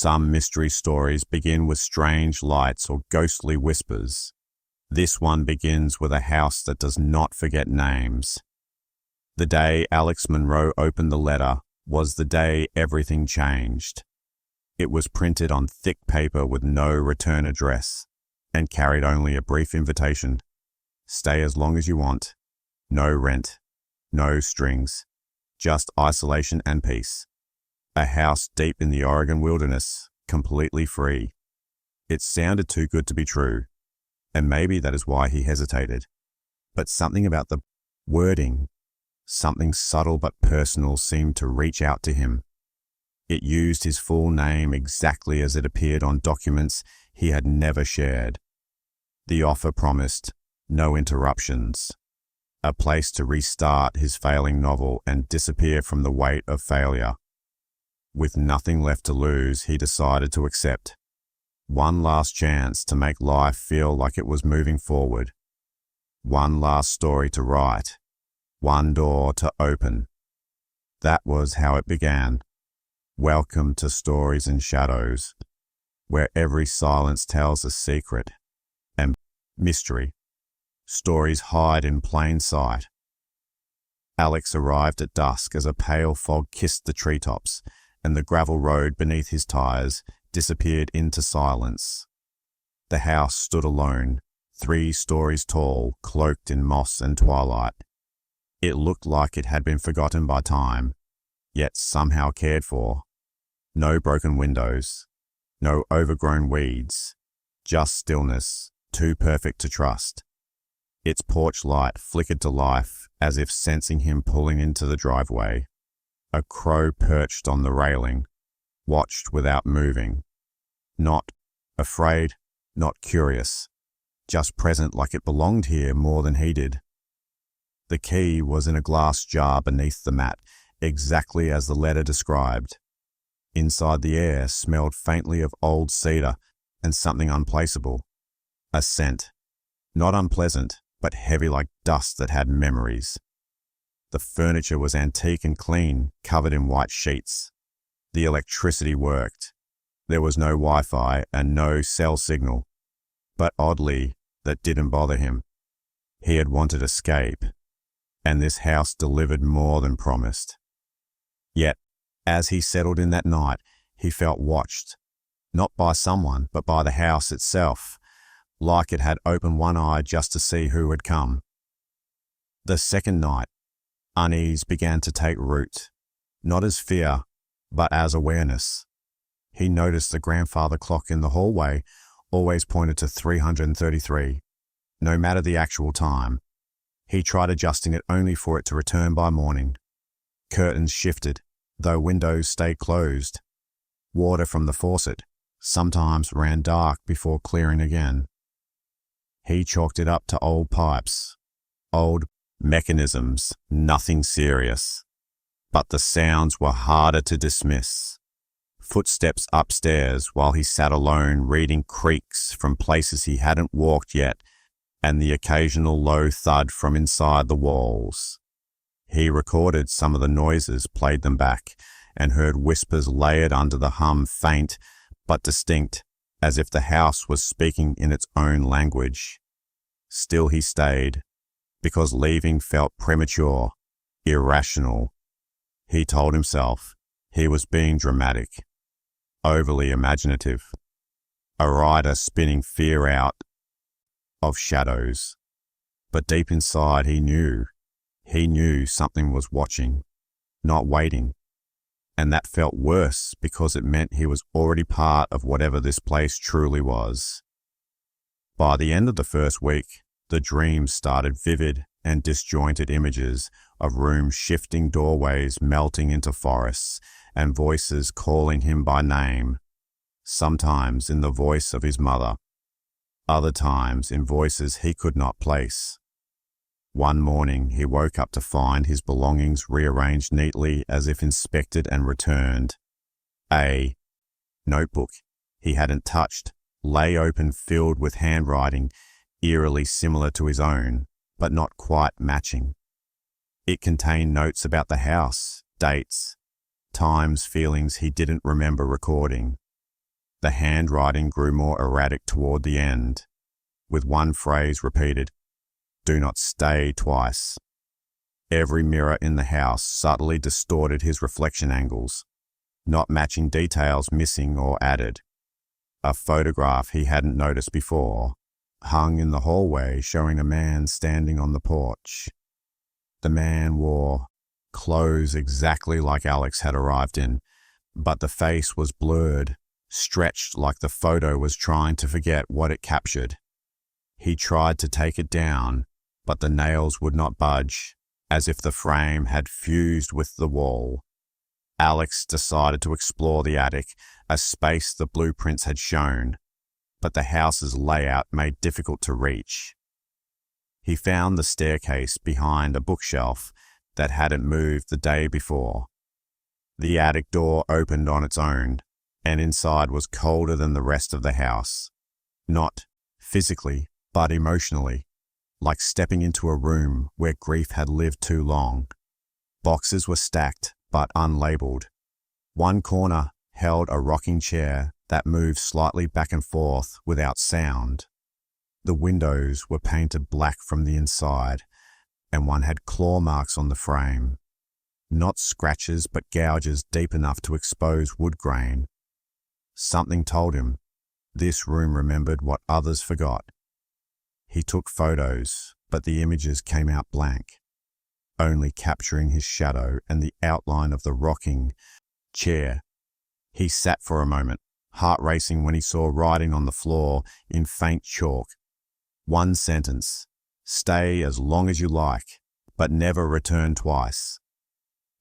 Some mystery stories begin with strange lights or ghostly whispers. This one begins with a house that does not forget names. The day Alex Monroe opened the letter was the day everything changed. It was printed on thick paper with no return address and carried only a brief invitation. Stay as long as you want. No rent. No strings. Just isolation and peace. A house deep in the Oregon wilderness, completely free. It sounded too good to be true, and maybe that is why he hesitated. But something about the wording, something subtle but personal, seemed to reach out to him. It used his full name exactly as it appeared on documents he had never shared. The offer promised no interruptions, a place to restart his failing novel and disappear from the weight of failure. With nothing left to lose, he decided to accept. One last chance to make life feel like it was moving forward. One last story to write. One door to open. That was how it began. Welcome to Stories in Shadows, where every silence tells a secret and mystery. Stories hide in plain sight. Alex arrived at dusk as a pale fog kissed the treetops, and the gravel road beneath his tires disappeared into silence. The house stood alone, 3 stories tall, cloaked in moss and twilight. It looked like it had been forgotten by time, yet somehow cared for. No broken windows, no overgrown weeds, just stillness, too perfect to trust. Its porch light flickered to life as if sensing him pulling into the driveway. A crow perched on the railing, watched without moving. Not afraid, not curious, just present like it belonged here more than he did. The key was in a glass jar beneath the mat, exactly as the letter described. Inside, the air smelled faintly of old cedar and something unplaceable. A scent, not unpleasant, but heavy like dust that had memories. The furniture was antique and clean, covered in white sheets. The electricity worked. There was no Wi-Fi and no cell signal. But oddly, that didn't bother him. He had wanted escape, and this house delivered more than promised. Yet, as he settled in that night, he felt watched, not by someone, but by the house itself, like it had opened one eye just to see who had come. The second night, unease began to take root, not as fear, but as awareness. He noticed the grandfather clock in the hallway always pointed to 333, no matter the actual time. He tried adjusting it only for it to return by morning. Curtains shifted, though windows stayed closed. Water from the faucet sometimes ran dark before clearing again. He chalked it up to old pipes, old mechanisms, nothing serious. But the sounds were harder to dismiss. Footsteps upstairs while he sat alone reading creaks from places he hadn't walked yet, and the occasional low thud from inside the walls. He recorded some of the noises, played them back, and heard whispers layered under the hum, faint but distinct, as if the house was speaking in its own language. Still he stayed, because leaving felt premature, irrational. He told himself he was being dramatic, overly imaginative, a writer spinning fear out of shadows. But deep inside he knew something was watching, not waiting. And that felt worse because it meant he was already part of whatever this place truly was. By the end of the first week, the dreams started vivid and disjointed images of rooms shifting, doorways melting into forests, and voices calling him by name, sometimes in the voice of his mother, other times in voices he could not place. One morning he woke up to find his belongings rearranged neatly as if inspected and returned. A notebook he hadn't touched lay open, filled with handwriting eerily similar to his own, but not quite matching. It contained notes about the house, dates, times, feelings he didn't remember recording. The handwriting grew more erratic toward the end, with one phrase repeated, "Do not stay twice." Every mirror in the house subtly distorted his reflection angles, not matching details missing or added. A photograph he hadn't noticed before hung in the hallway showing a man standing on the porch. The man wore clothes exactly like Alex had arrived in, but the face was blurred, stretched like the photo was trying to forget what it captured. He tried to take it down, but the nails would not budge, as if the frame had fused with the wall. Alex decided to explore the attic, a space the blueprints had shown, but the house's layout made difficult to reach. He found the staircase behind a bookshelf that hadn't moved the day before. The attic door opened on its own, and inside was colder than the rest of the house. Not physically, but emotionally, like stepping into a room where grief had lived too long. Boxes were stacked, but unlabeled. One corner held a rocking chair that moved slightly back and forth without sound. The windows were painted black from the inside, and one had claw marks on the frame. Not scratches, but gouges deep enough to expose wood grain. Something told him this room remembered what others forgot. He took photos, but the images came out blank, only capturing his shadow and the outline of the rocking chair. He sat for a moment, heart racing when he saw writing on the floor in faint chalk. One sentence, "Stay as long as you like, but never return twice."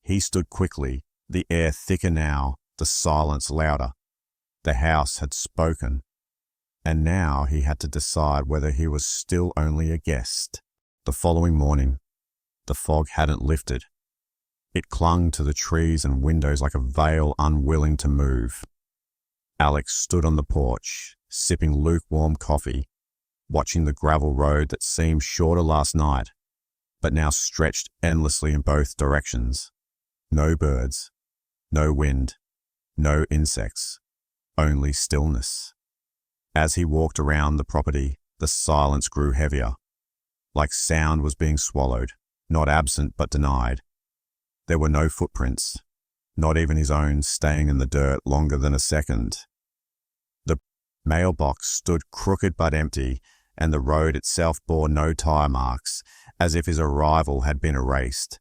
He stood quickly, the air thicker now, the silence louder. The house had spoken, and now he had to decide whether he was still only a guest. The following morning, the fog hadn't lifted. It clung to the trees and windows like a veil unwilling to move. Alex stood on the porch, sipping lukewarm coffee, watching the gravel road that seemed shorter last night, but now stretched endlessly in both directions. No birds, no wind, no insects, only stillness. As he walked around the property, the silence grew heavier, like sound was being swallowed, not absent but denied. There were no footprints, not even his own staying in the dirt longer than a second. The mailbox stood crooked but empty, and the road itself bore no tire marks, as if his arrival had been erased.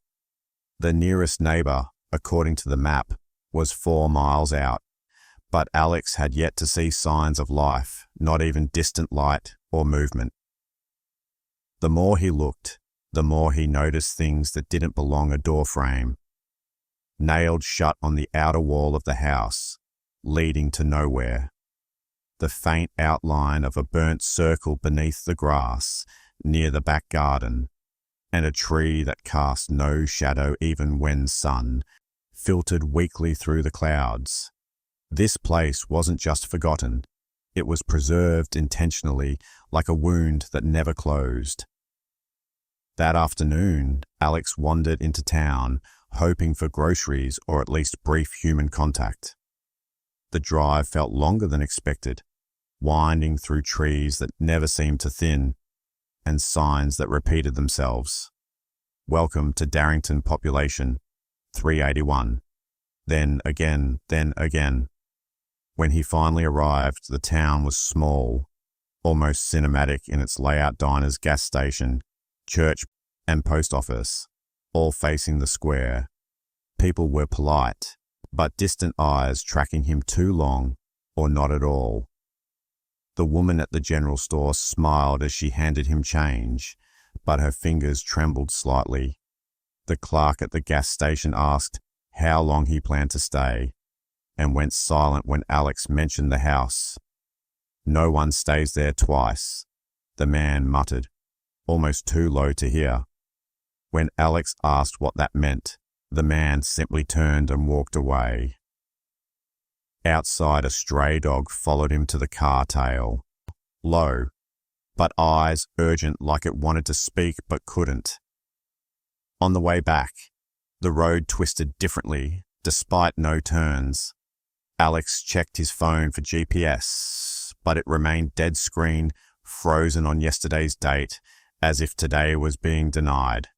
The nearest neighbor, according to the map, was 4 miles out, but Alex had yet to see signs of life, not even distant light or movement. The more he looked, the more he noticed things that didn't belong a doorframe, nailed shut on the outer wall of the house, leading to nowhere. The faint outline of a burnt circle beneath the grass near the back garden, and a tree that cast no shadow even when sun filtered weakly through the clouds. This place wasn't just forgotten, it was preserved intentionally, like a wound that never closed. That afternoon, Alex wandered into town, hoping for groceries or at least brief human contact. The drive felt longer than expected, winding through trees that never seemed to thin, and signs that repeated themselves. Welcome to Darrington population, 381. Then again, then again. When he finally arrived, the town was small, almost cinematic in its layout: diners, gas station, church, and post office, all facing the square. People were polite, but distant eyes tracking him too long or not at all. The woman at the general store smiled as she handed him change, but her fingers trembled slightly. The clerk at the gas station asked how long he planned to stay, and went silent when Alex mentioned the house. "No one stays there twice," the man muttered, almost too low to hear. When Alex asked what that meant, the man simply turned and walked away. Outside, a stray dog followed him to the car tail, low, but eyes urgent like it wanted to speak but couldn't. On the way back, the road twisted differently, despite no turns. Alex checked his phone for GPS, but it remained dead screen, frozen on yesterday's date, as if today was being denied.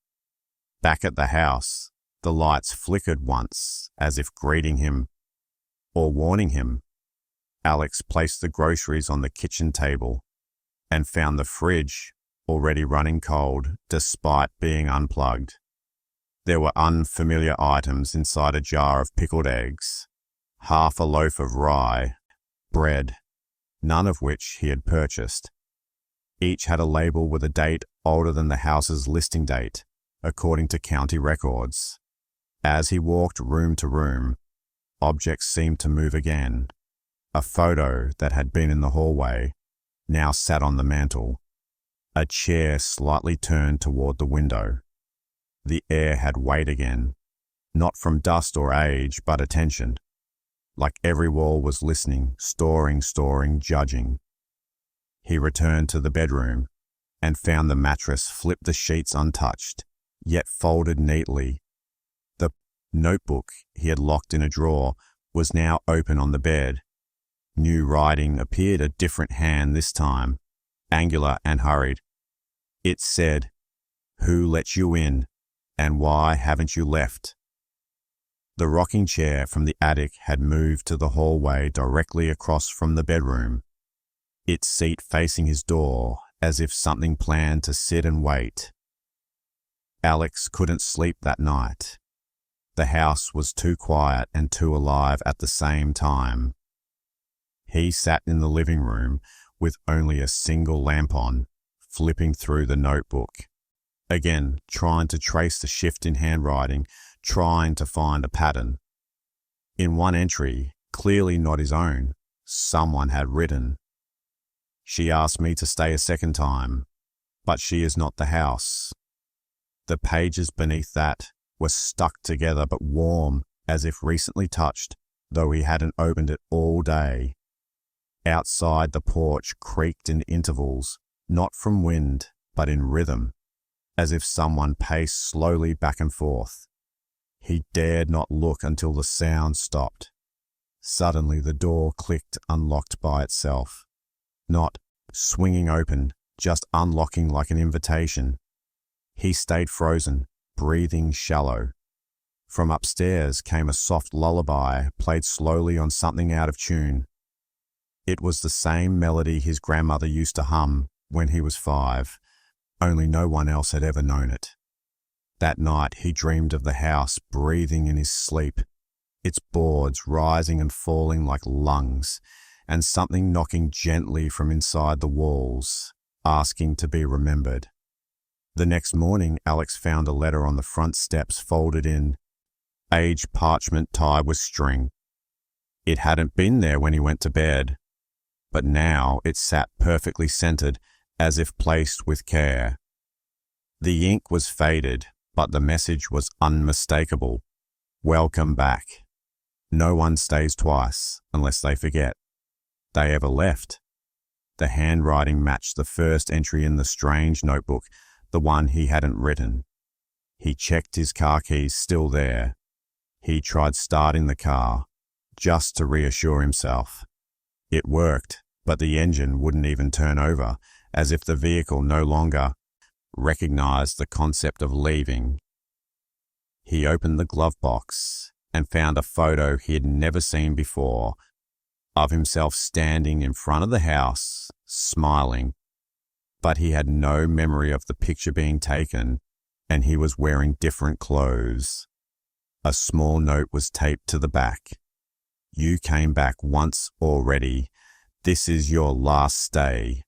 Back at the house, the lights flickered once, as if greeting him or warning him. Alex placed the groceries on the kitchen table and found the fridge already running cold despite being unplugged. There were unfamiliar items inside a jar of pickled eggs, half a loaf of rye, bread, none of which he had purchased. Each had a label with a date older than the house's listing date, according to county records. As he walked room to room, objects seemed to move again. A photo that had been in the hallway now sat on the mantel, a chair slightly turned toward the window. The air had weight again, not from dust or age, but attention. Like every wall was listening, storing, judging. He returned to the bedroom and found the mattress flipped, the sheets untouched, yet folded neatly. The notebook he had locked in a drawer was now open on the bed. New writing appeared, a different hand this time, angular and hurried. It said, "Who let you in, and why haven't you left?" The rocking chair from the attic had moved to the hallway directly across from the bedroom, its seat facing his door, as if something planned to sit and wait. Alex couldn't sleep that night. The house was too quiet and too alive at the same time. He sat in the living room with only a single lamp on, flipping through the notebook. Again, trying to trace the shift in handwriting, trying to find a pattern. In one entry, clearly not his own, someone had written, "She asked me to stay a second time, but she is not the house." The pages beneath that were stuck together but warm, as if recently touched, though he hadn't opened it all day. Outside, the porch creaked in intervals, not from wind, but in rhythm, as if someone paced slowly back and forth. He dared not look until the sound stopped. Suddenly the door clicked, unlocked by itself. Not swinging open, just unlocking like an invitation. He stayed frozen, breathing shallow. From upstairs came a soft lullaby, played slowly on something out of tune. It was the same melody his grandmother used to hum when he was 5, only no one else had ever known it. That night he dreamed of the house breathing in his sleep, its boards rising and falling like lungs, and something knocking gently from inside the walls, asking to be remembered. The next morning, Alex found a letter on the front steps folded in aged parchment tied with string. It hadn't been there when he went to bed, but now it sat perfectly centered, as if placed with care. The ink was faded, but the message was unmistakable. Welcome back. No one stays twice, unless they forget they ever left. The handwriting matched the first entry in the strange notebook, the one he hadn't written. He checked his car keys, still there. He tried starting the car, just to reassure himself. It worked, but the engine wouldn't even turn over, as if the vehicle no longer recognized the concept of leaving. He opened the glove box and found a photo he had never seen before, of himself standing in front of the house, smiling. But he had no memory of the picture being taken, and he was wearing different clothes. A small note was taped to the back. "You came back once already. This is your last stay."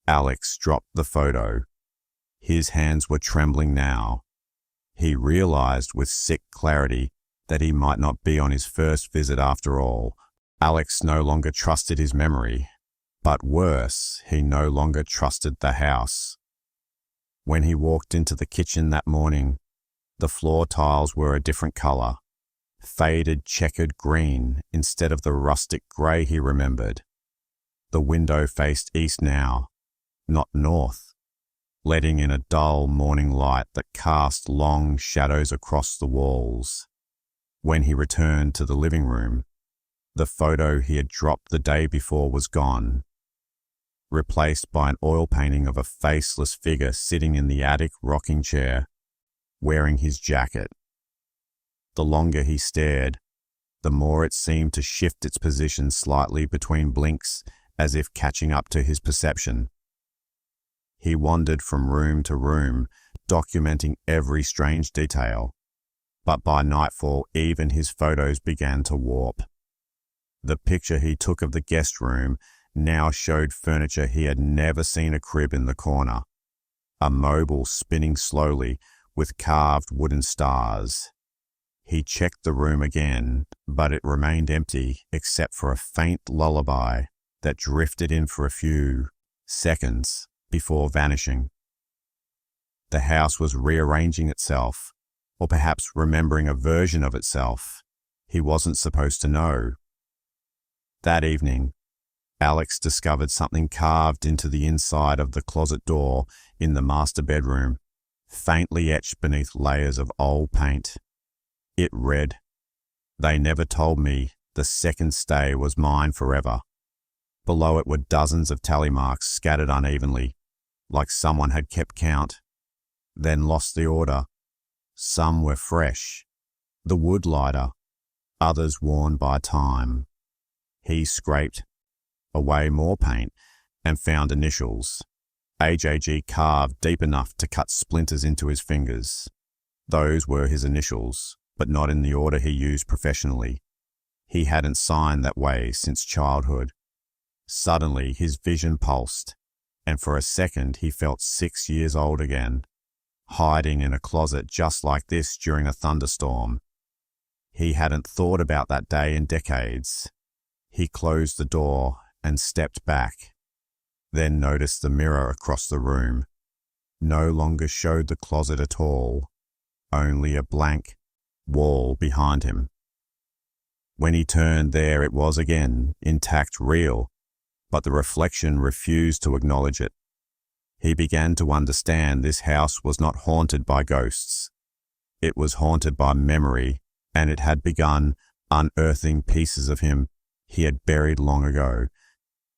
Alex dropped the photo. His hands were trembling now. He realized with sick clarity that he might not be on his first visit after all. Alex no longer trusted his memory, but worse, he no longer trusted the house. When he walked into the kitchen that morning, the floor tiles were a different color, faded checkered green instead of the rustic gray he remembered. The window faced east now, not north, letting in a dull morning light that cast long shadows across the walls. When he returned to the living room, The photo he had dropped the day before was gone, replaced by an oil painting of a faceless figure sitting in the attic rocking chair, wearing his jacket. The longer he stared, the more it seemed to shift its position slightly between blinks, as if catching up to his perception. He wandered from room to room, documenting every strange detail, but by nightfall even his photos began to warp. The picture he took of the guest room now showed furniture he had never seen: a crib in the corner, a mobile spinning slowly with carved wooden stars. He checked the room again, but it remained empty except for a faint lullaby that drifted in for a few seconds before vanishing. The house was rearranging itself, or perhaps remembering a version of itself he wasn't supposed to know. That evening, Alex discovered something carved into the inside of the closet door in the master bedroom, faintly etched beneath layers of old paint. It read, "They never told me the second stay was mine forever." Below it were dozens of tally marks scattered unevenly, like someone had kept count, then lost the order. Some were fresh, the wood lighter, others worn by time. He scraped away more paint and found initials, AJG, carved deep enough to cut splinters into his fingers. Those were his initials, but not in the order he used professionally. He hadn't signed that way since childhood. Suddenly his vision pulsed, and for a second he felt 6 years old again, hiding in a closet just like this during a thunderstorm. He hadn't thought about that day in decades. He closed the door and stepped back, then noticed the mirror across the room no longer showed the closet at all, only a blank wall behind him. When he turned, there it was again, intact, real, but the reflection refused to acknowledge it. He began to understand this house was not haunted by ghosts. It was haunted by memory, and it had begun unearthing pieces of him he had buried long ago.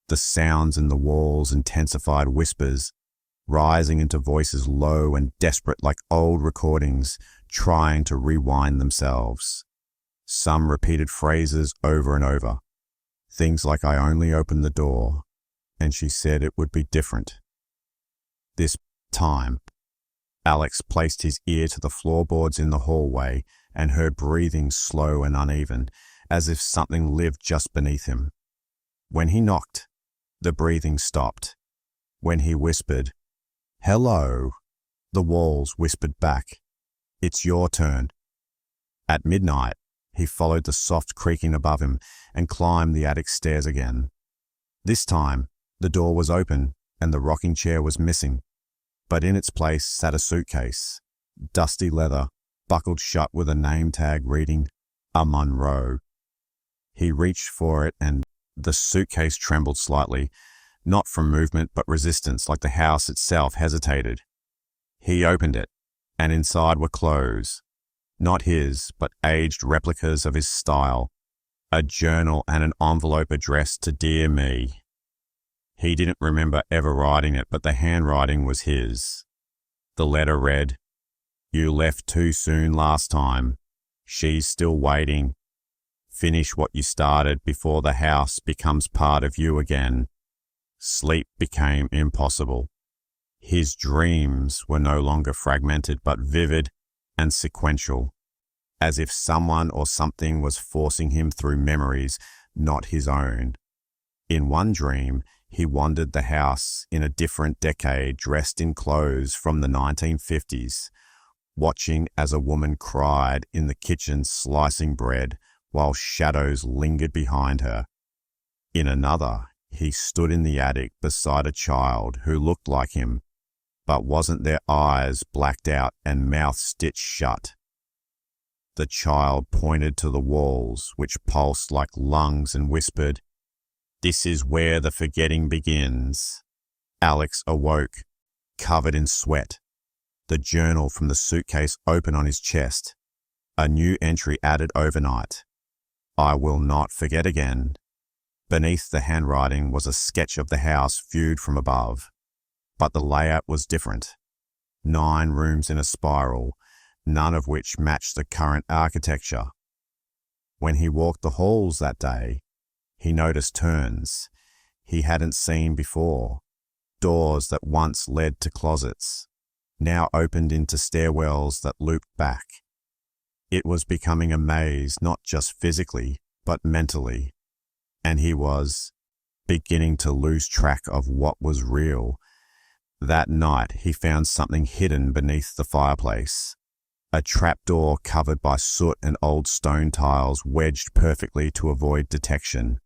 The sounds in the walls intensified whispers, rising into voices low and desperate like old recordings trying to rewind themselves. Some repeated phrases over and over. Things like, "I only opened the door, and she said it would be different." This time, Alex placed his ear to the floorboards in the hallway and heard breathing slow and uneven, as if something lived just beneath him. When he knocked, the breathing stopped. When he whispered, "Hello," the walls whispered back, "It's your turn." At midnight, he followed the soft creaking above him and climbed the attic stairs again. This time, the door was open and the rocking chair was missing, but in its place sat a suitcase, dusty leather, buckled shut with a name tag reading, "A Monroe." He reached for it and the suitcase trembled slightly, not from movement but resistance, like the house itself hesitated. He opened it, and inside were clothes, not his, but aged replicas of his style, a journal and an envelope addressed to "Dear Me." He didn't remember ever writing it, but the handwriting was his. The letter read, "You left too soon last time. She's still waiting. Finish what you started before the house becomes part of you again." Sleep became impossible. His dreams were no longer fragmented but vivid and sequential, as if someone or something was forcing him through memories not his own. In one dream, he wandered the house in a different decade, dressed in clothes from the 1950s, watching as a woman cried in the kitchen slicing bread while shadows lingered behind her. In another, he stood in the attic beside a child who looked like him, but wasn't, their eyes blacked out and mouth stitched shut. The child pointed to the walls, which pulsed like lungs, and whispered, "This is where the forgetting begins." Alex awoke, covered in sweat, the journal from the suitcase open on his chest, a new entry added overnight. I will not forget again. Beneath the handwriting was a sketch of the house viewed from above, but the layout was different. 9 rooms in a spiral, none of which matched the current architecture. When he walked the halls that day, he noticed turns he hadn't seen before, doors that once led to closets, now opened into stairwells that looped back. It was becoming a maze, not just physically, but mentally, and he was beginning to lose track of what was real. That night, he found something hidden beneath the fireplace. A trapdoor covered by soot and old stone tiles wedged perfectly to avoid detection.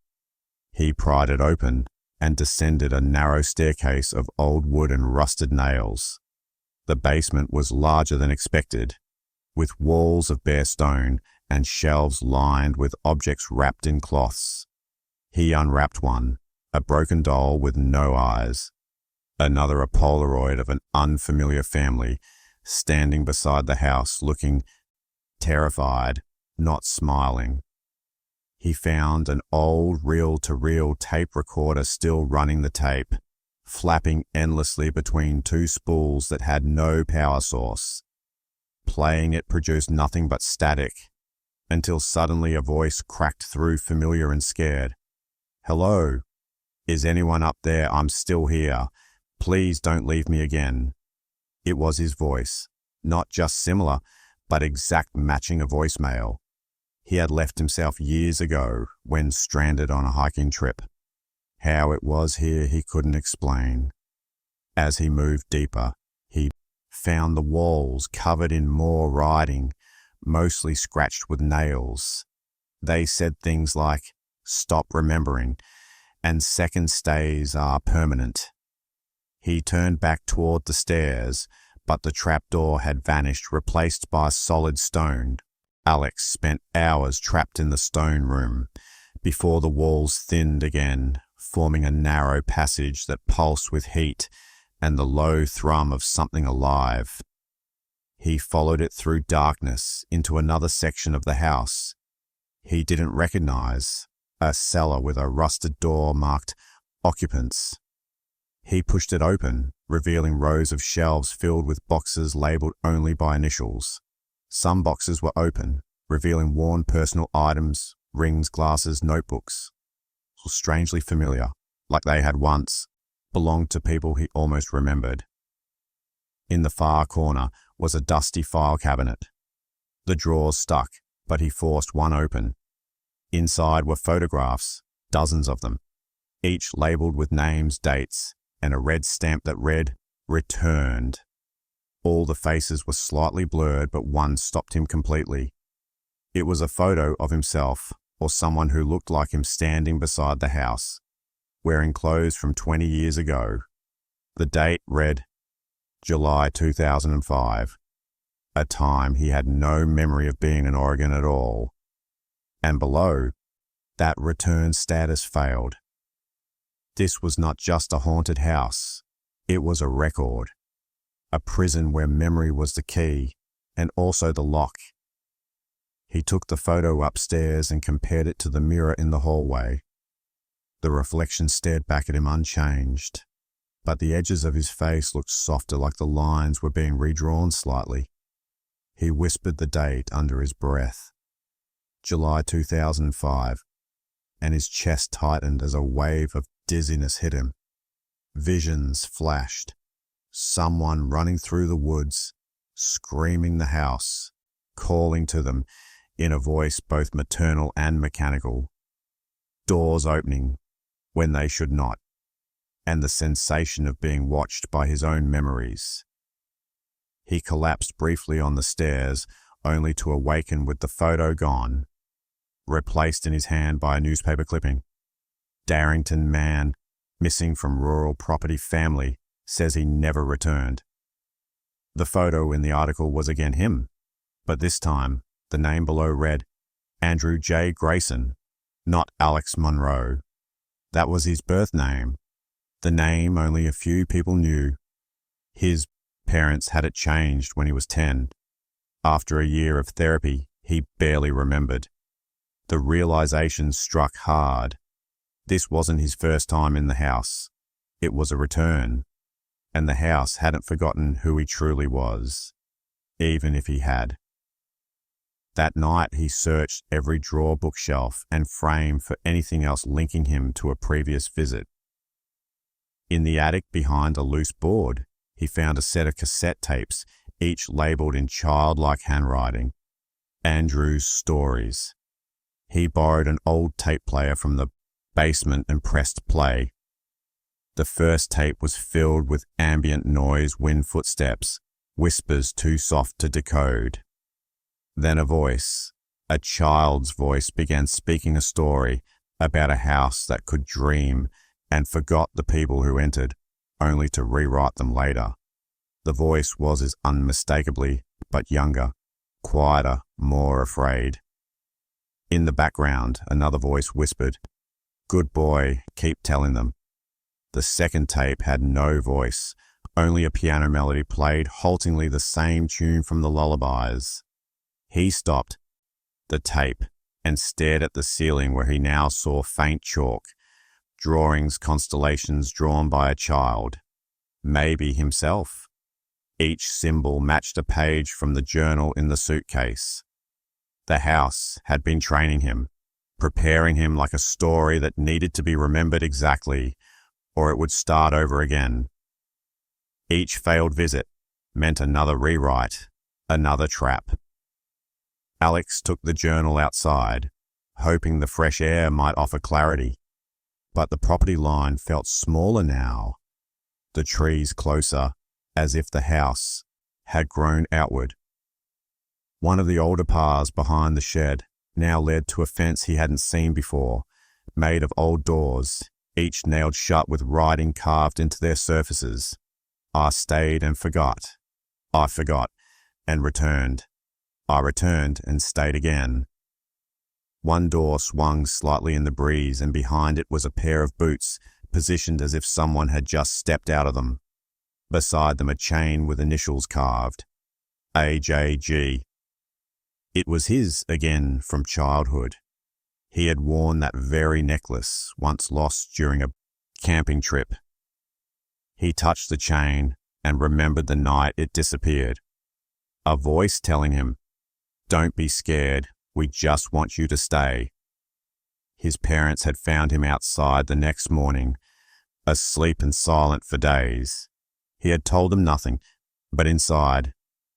He pried it open and descended a narrow staircase of old wood and rusted nails. The basement was larger than expected, with walls of bare stone and shelves lined with objects wrapped in cloths. He unwrapped one, a broken doll with no eyes. Another a Polaroid of an unfamiliar family, standing beside the house, looking terrified, not smiling. He found an old reel-to-reel tape recorder still running the tape, flapping endlessly between 2 spools that had no power source. Playing it produced nothing but static, until suddenly a voice cracked through, familiar and scared. "Hello? Is anyone up there? I'm still here. Please don't leave me again." It was his voice, not just similar, but exact matching a voicemail. He had left himself years ago when stranded on a hiking trip. How it was here he couldn't explain. As he moved deeper, he found the walls covered in more writing, mostly scratched with nails. They said things like, "Stop remembering," and "second stays are permanent." He turned back toward the stairs, but the trapdoor had vanished, replaced by solid stone. Alex spent hours trapped in the stone room, before the walls thinned again, forming a narrow passage that pulsed with heat and the low thrum of something alive. He followed it through darkness into another section of the house he didn't recognize, a cellar with a rusted door marked "Occupants." He pushed it open, revealing rows of shelves filled with boxes labeled only by initials. Some boxes were open, revealing worn personal items, rings, glasses, notebooks. Strangely familiar, like they had once belonged to people he almost remembered. In the far corner was a dusty file cabinet. The drawers stuck, but he forced one open. Inside were photographs, dozens of them, each labeled with names, dates, and a red stamp that read, "Returned." All the faces were slightly blurred, but one stopped him completely. It was a photo of himself, or someone who looked like him, standing beside the house, wearing clothes from 20 years ago. The date read, July 2005, a time he had no memory of being in Oregon at all. And below, that return status failed. This was not just a haunted house, it was a record, a prison where memory was the key and also the lock. He took the photo upstairs and compared it to the mirror in the hallway. The reflection stared back at him unchanged, but the edges of his face looked softer, like the lines were being redrawn slightly. He whispered the date under his breath, July 2005, and his chest tightened as a wave of dizziness hit him. Visions flashed. Someone running through the woods, screaming the house, calling to them in a voice both maternal and mechanical. Doors opening when they should not, and the sensation of being watched by his own memories. He collapsed briefly on the stairs, only to awaken with the photo gone, replaced in his hand by a newspaper clipping. Darrington man, missing from rural property, family, says he never returned. The photo in the article was again him, but this time the name below read Andrew J. Grayson, not Alex Monroe. That was his birth name, the name only a few people knew. His parents had it changed when he was 10. After a year of therapy, he barely remembered. The realization struck hard. This wasn't his first time in the house. It was a return, and the house hadn't forgotten who he truly was, even if he had. That night he searched every drawer, bookshelf, and frame for anything else linking him to a previous visit. In the attic behind a loose board, he found a set of cassette tapes, each labeled in childlike handwriting. Andrew's stories. He borrowed an old tape player from the basement and pressed play. The first tape was filled with ambient noise, wind footsteps, whispers too soft to decode. Then a voice, a child's voice, began speaking a story about a house that could dream and forgot the people who entered, only to rewrite them later. The voice was as unmistakably, but younger, quieter, more afraid. In the background, another voice whispered, "Good boy, keep telling them." The second tape had no voice, only a piano melody played haltingly the same tune from the lullabies. He stopped the tape and stared at the ceiling where he now saw faint chalk, drawings, constellations drawn by a child, maybe himself. Each symbol matched a page from the journal in the suitcase. The house had been training him, preparing him like a story that needed to be remembered exactly, or it would start over again. Each failed visit meant another rewrite, another trap. Alex took the journal outside, hoping the fresh air might offer clarity. But the property line felt smaller now, the trees closer, as if the house had grown outward. One of the older paths behind the shed now led to a fence he hadn't seen before, made of old doors, each nailed shut with writing carved into their surfaces. I stayed and forgot. I forgot and returned. I returned and stayed again. One door swung slightly in the breeze, and behind it was a pair of boots, positioned as if someone had just stepped out of them. Beside them a chain with initials carved. AJG. It was his again from childhood. He had worn that very necklace, once lost during a camping trip. He touched the chain and remembered the night it disappeared. A voice telling him, "Don't be scared, we just want you to stay." His parents had found him outside the next morning, asleep and silent for days. He had told them nothing, but inside,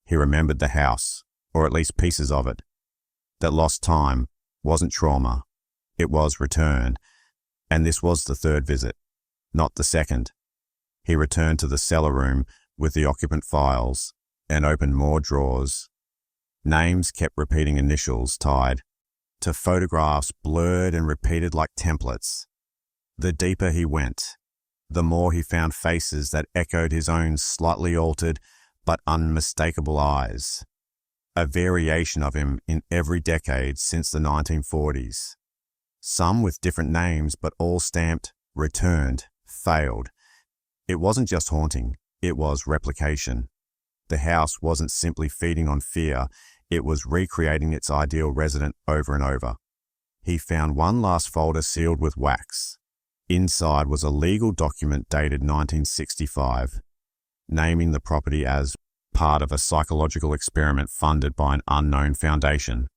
he remembered the house, or at least pieces of it. That lost time wasn't trauma, it was return, and this was the third visit, not the second. He returned to the cellar room with the occupant files and opened more drawers. Names kept repeating, initials tied to photographs blurred and repeated like templates. The deeper he went, the more he found faces that echoed his own slightly altered but unmistakable eyes. A variation of him in every decade since the 1940s. Some with different names, but all stamped, returned, failed. It wasn't just haunting, it was replication. The house wasn't simply feeding on fear, it was recreating its ideal resident over and over. He found one last folder sealed with wax. Inside was a legal document dated 1965, naming the property as part of a psychological experiment funded by an unknown foundation.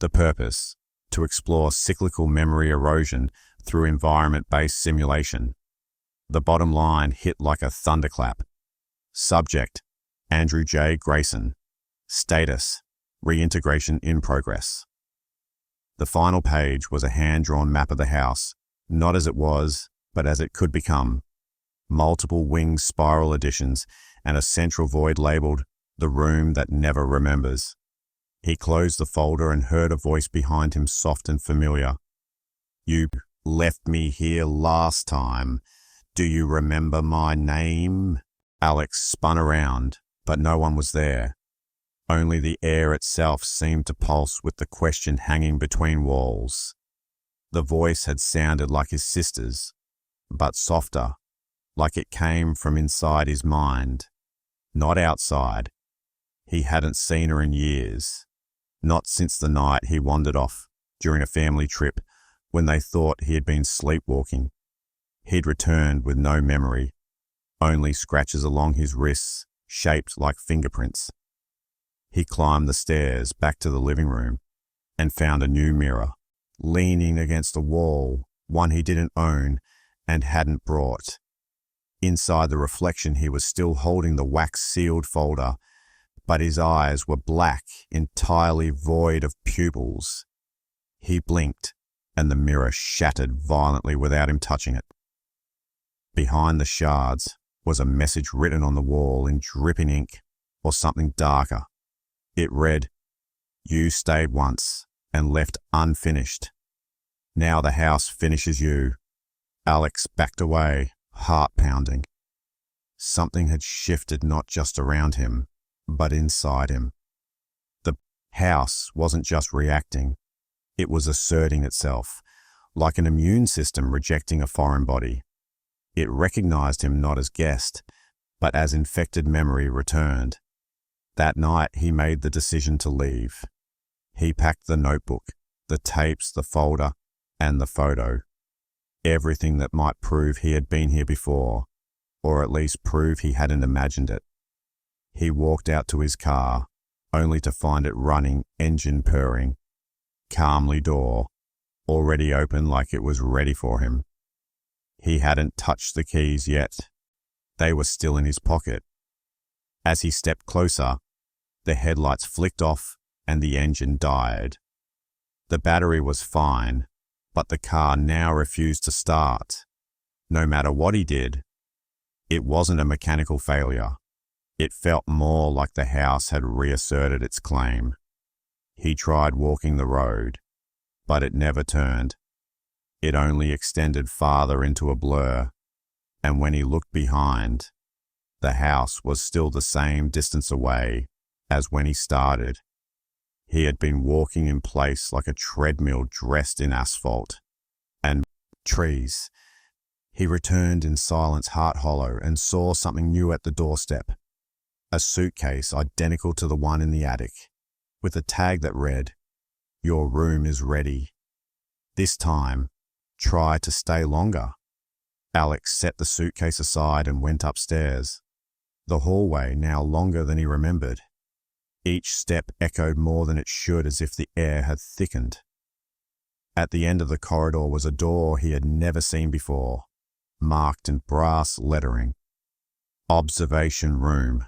The purpose: to explore cyclical memory erosion through environment-based simulation. The bottom line hit like a thunderclap. Subject: Andrew J. Grayson. Status: reintegration in progress. The final page was a hand-drawn map of the house, not as it was, but as it could become. Multiple winged spiral additions and a central void labeled "the room that never remembers." He closed the folder and heard a voice behind him, soft and familiar. "You left me here last time. Do you remember my name?" Alex spun around, but no one was there. Only the air itself seemed to pulse with the question hanging between walls. The voice had sounded like his sister's, but softer, like it came from inside his mind, not outside. He hadn't seen her in years, not since the night he wandered off during a family trip when they thought he had been sleepwalking. He'd returned with no memory, only scratches along his wrists shaped like fingerprints. He climbed the stairs back to the living room and found a new mirror, leaning against the wall, one he didn't own and hadn't brought. Inside the reflection, he was still holding the wax-sealed folder, but his eyes were black, entirely void of pupils. He blinked, and the mirror shattered violently without him touching it. Behind the shards was a message written on the wall in dripping ink, or something darker. It read, "You stayed once and left unfinished. Now the house finishes you." Alex backed away, heart pounding. Something had shifted not just around him, but inside him. The house wasn't just reacting, it was asserting itself, like an immune system rejecting a foreign body. It recognized him not as guest, but as infected memory returned. That night he made the decision to leave. He packed the notebook, the tapes, the folder, and the photo. Everything that might prove he had been here before, or at least prove he hadn't imagined it. He walked out to his car, only to find it running, engine purring, calmly door, already open like it was ready for him. He hadn't touched the keys yet. They were still in his pocket. As he stepped closer, the headlights flicked off and the engine died. The battery was fine, but the car now refused to start. No matter what he did, it wasn't a mechanical failure. It felt more like the house had reasserted its claim. He tried walking the road, but it never turned. It only extended farther into a blur, and when he looked behind, the house was still the same distance away as when he started. He had been walking in place like a treadmill dressed in asphalt and trees. He returned in silence, heart hollow, and saw something new at the doorstep. A suitcase identical to the one in the attic, with a tag that read, "Your room is ready. This time, try to stay longer." Alex set the suitcase aside and went upstairs. The hallway now longer than he remembered. Each step echoed more than it should, as if the air had thickened. At the end of the corridor was a door he had never seen before, marked in brass lettering, "Observation Room."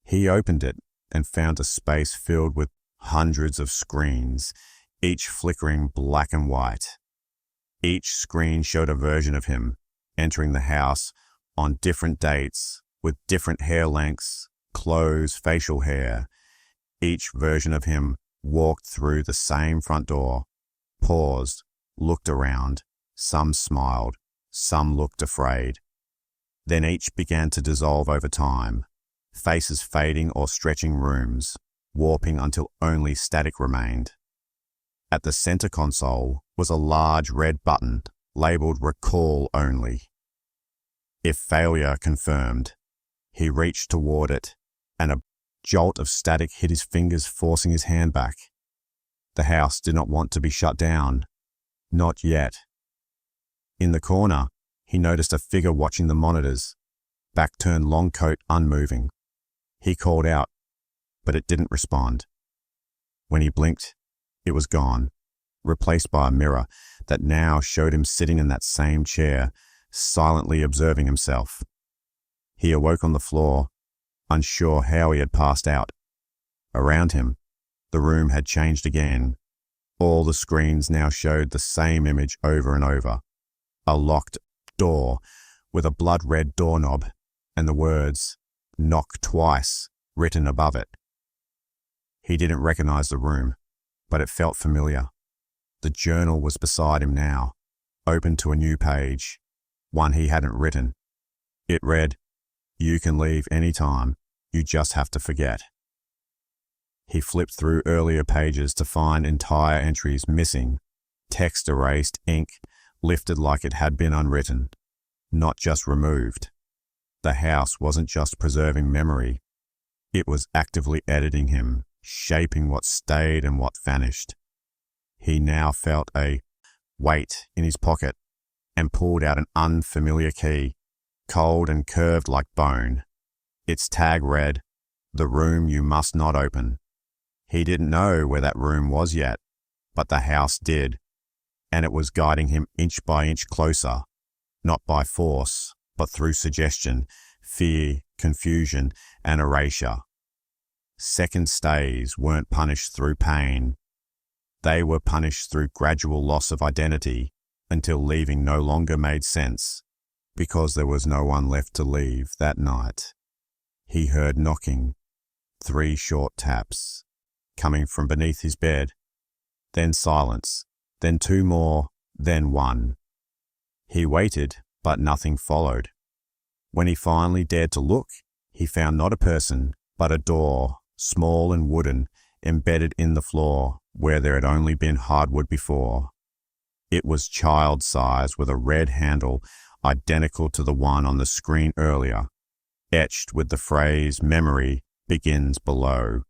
He opened it and found a space filled with hundreds of screens, each flickering black and white. Each screen showed a version of him entering the house on different dates with different hair lengths, clothes, facial hair. Each version of him walked through the same front door, paused, looked around. Some smiled, some looked afraid. Then each began to dissolve over time, faces fading or stretching rooms, warping until only static remained. At the center console was a large red button labeled "Recall Only." If failure confirmed, he reached toward it, and a jolt of static hit his fingers, forcing his hand back. The house did not want to be shut down. Not yet. In the corner, he noticed a figure watching the monitors, back turned, long coat unmoving. He called out, but it didn't respond. When he blinked, it was gone, replaced by a mirror that now showed him sitting in that same chair, silently observing himself. He awoke on the floor, unsure how he had passed out. Around him, the room had changed again. All the screens now showed the same image over and over. A locked door with a blood-red doorknob and the words, "Knock twice," written above it. He didn't recognize the room, but it felt familiar. The journal was beside him now, open to a new page, one he hadn't written. It read, "You can leave any time, you just have to forget." He flipped through earlier pages to find entire entries missing, text erased, ink lifted like it had been unwritten, not just removed. The house wasn't just preserving memory, it was actively editing him, shaping what stayed and what vanished. He now felt a weight in his pocket and pulled out an unfamiliar key, cold and curved like bone. Its tag read, "The room you must not open." He didn't know where that room was yet, but the house did, and it was guiding him inch by inch closer, not by force, but through suggestion, fear, confusion, and erasure. Second stays weren't punished through pain. They were punished through gradual loss of identity until leaving no longer made sense, because there was no one left to leave that night. He heard knocking, 3 short taps, coming from beneath his bed, then silence, then 2 more, then 1. He waited, but nothing followed. When he finally dared to look, he found not a person, but a door, small and wooden, embedded in the floor where there had only been hardwood before. It was child-size with a red handle identical to the one on the screen earlier, etched with the phrase "Memory begins below."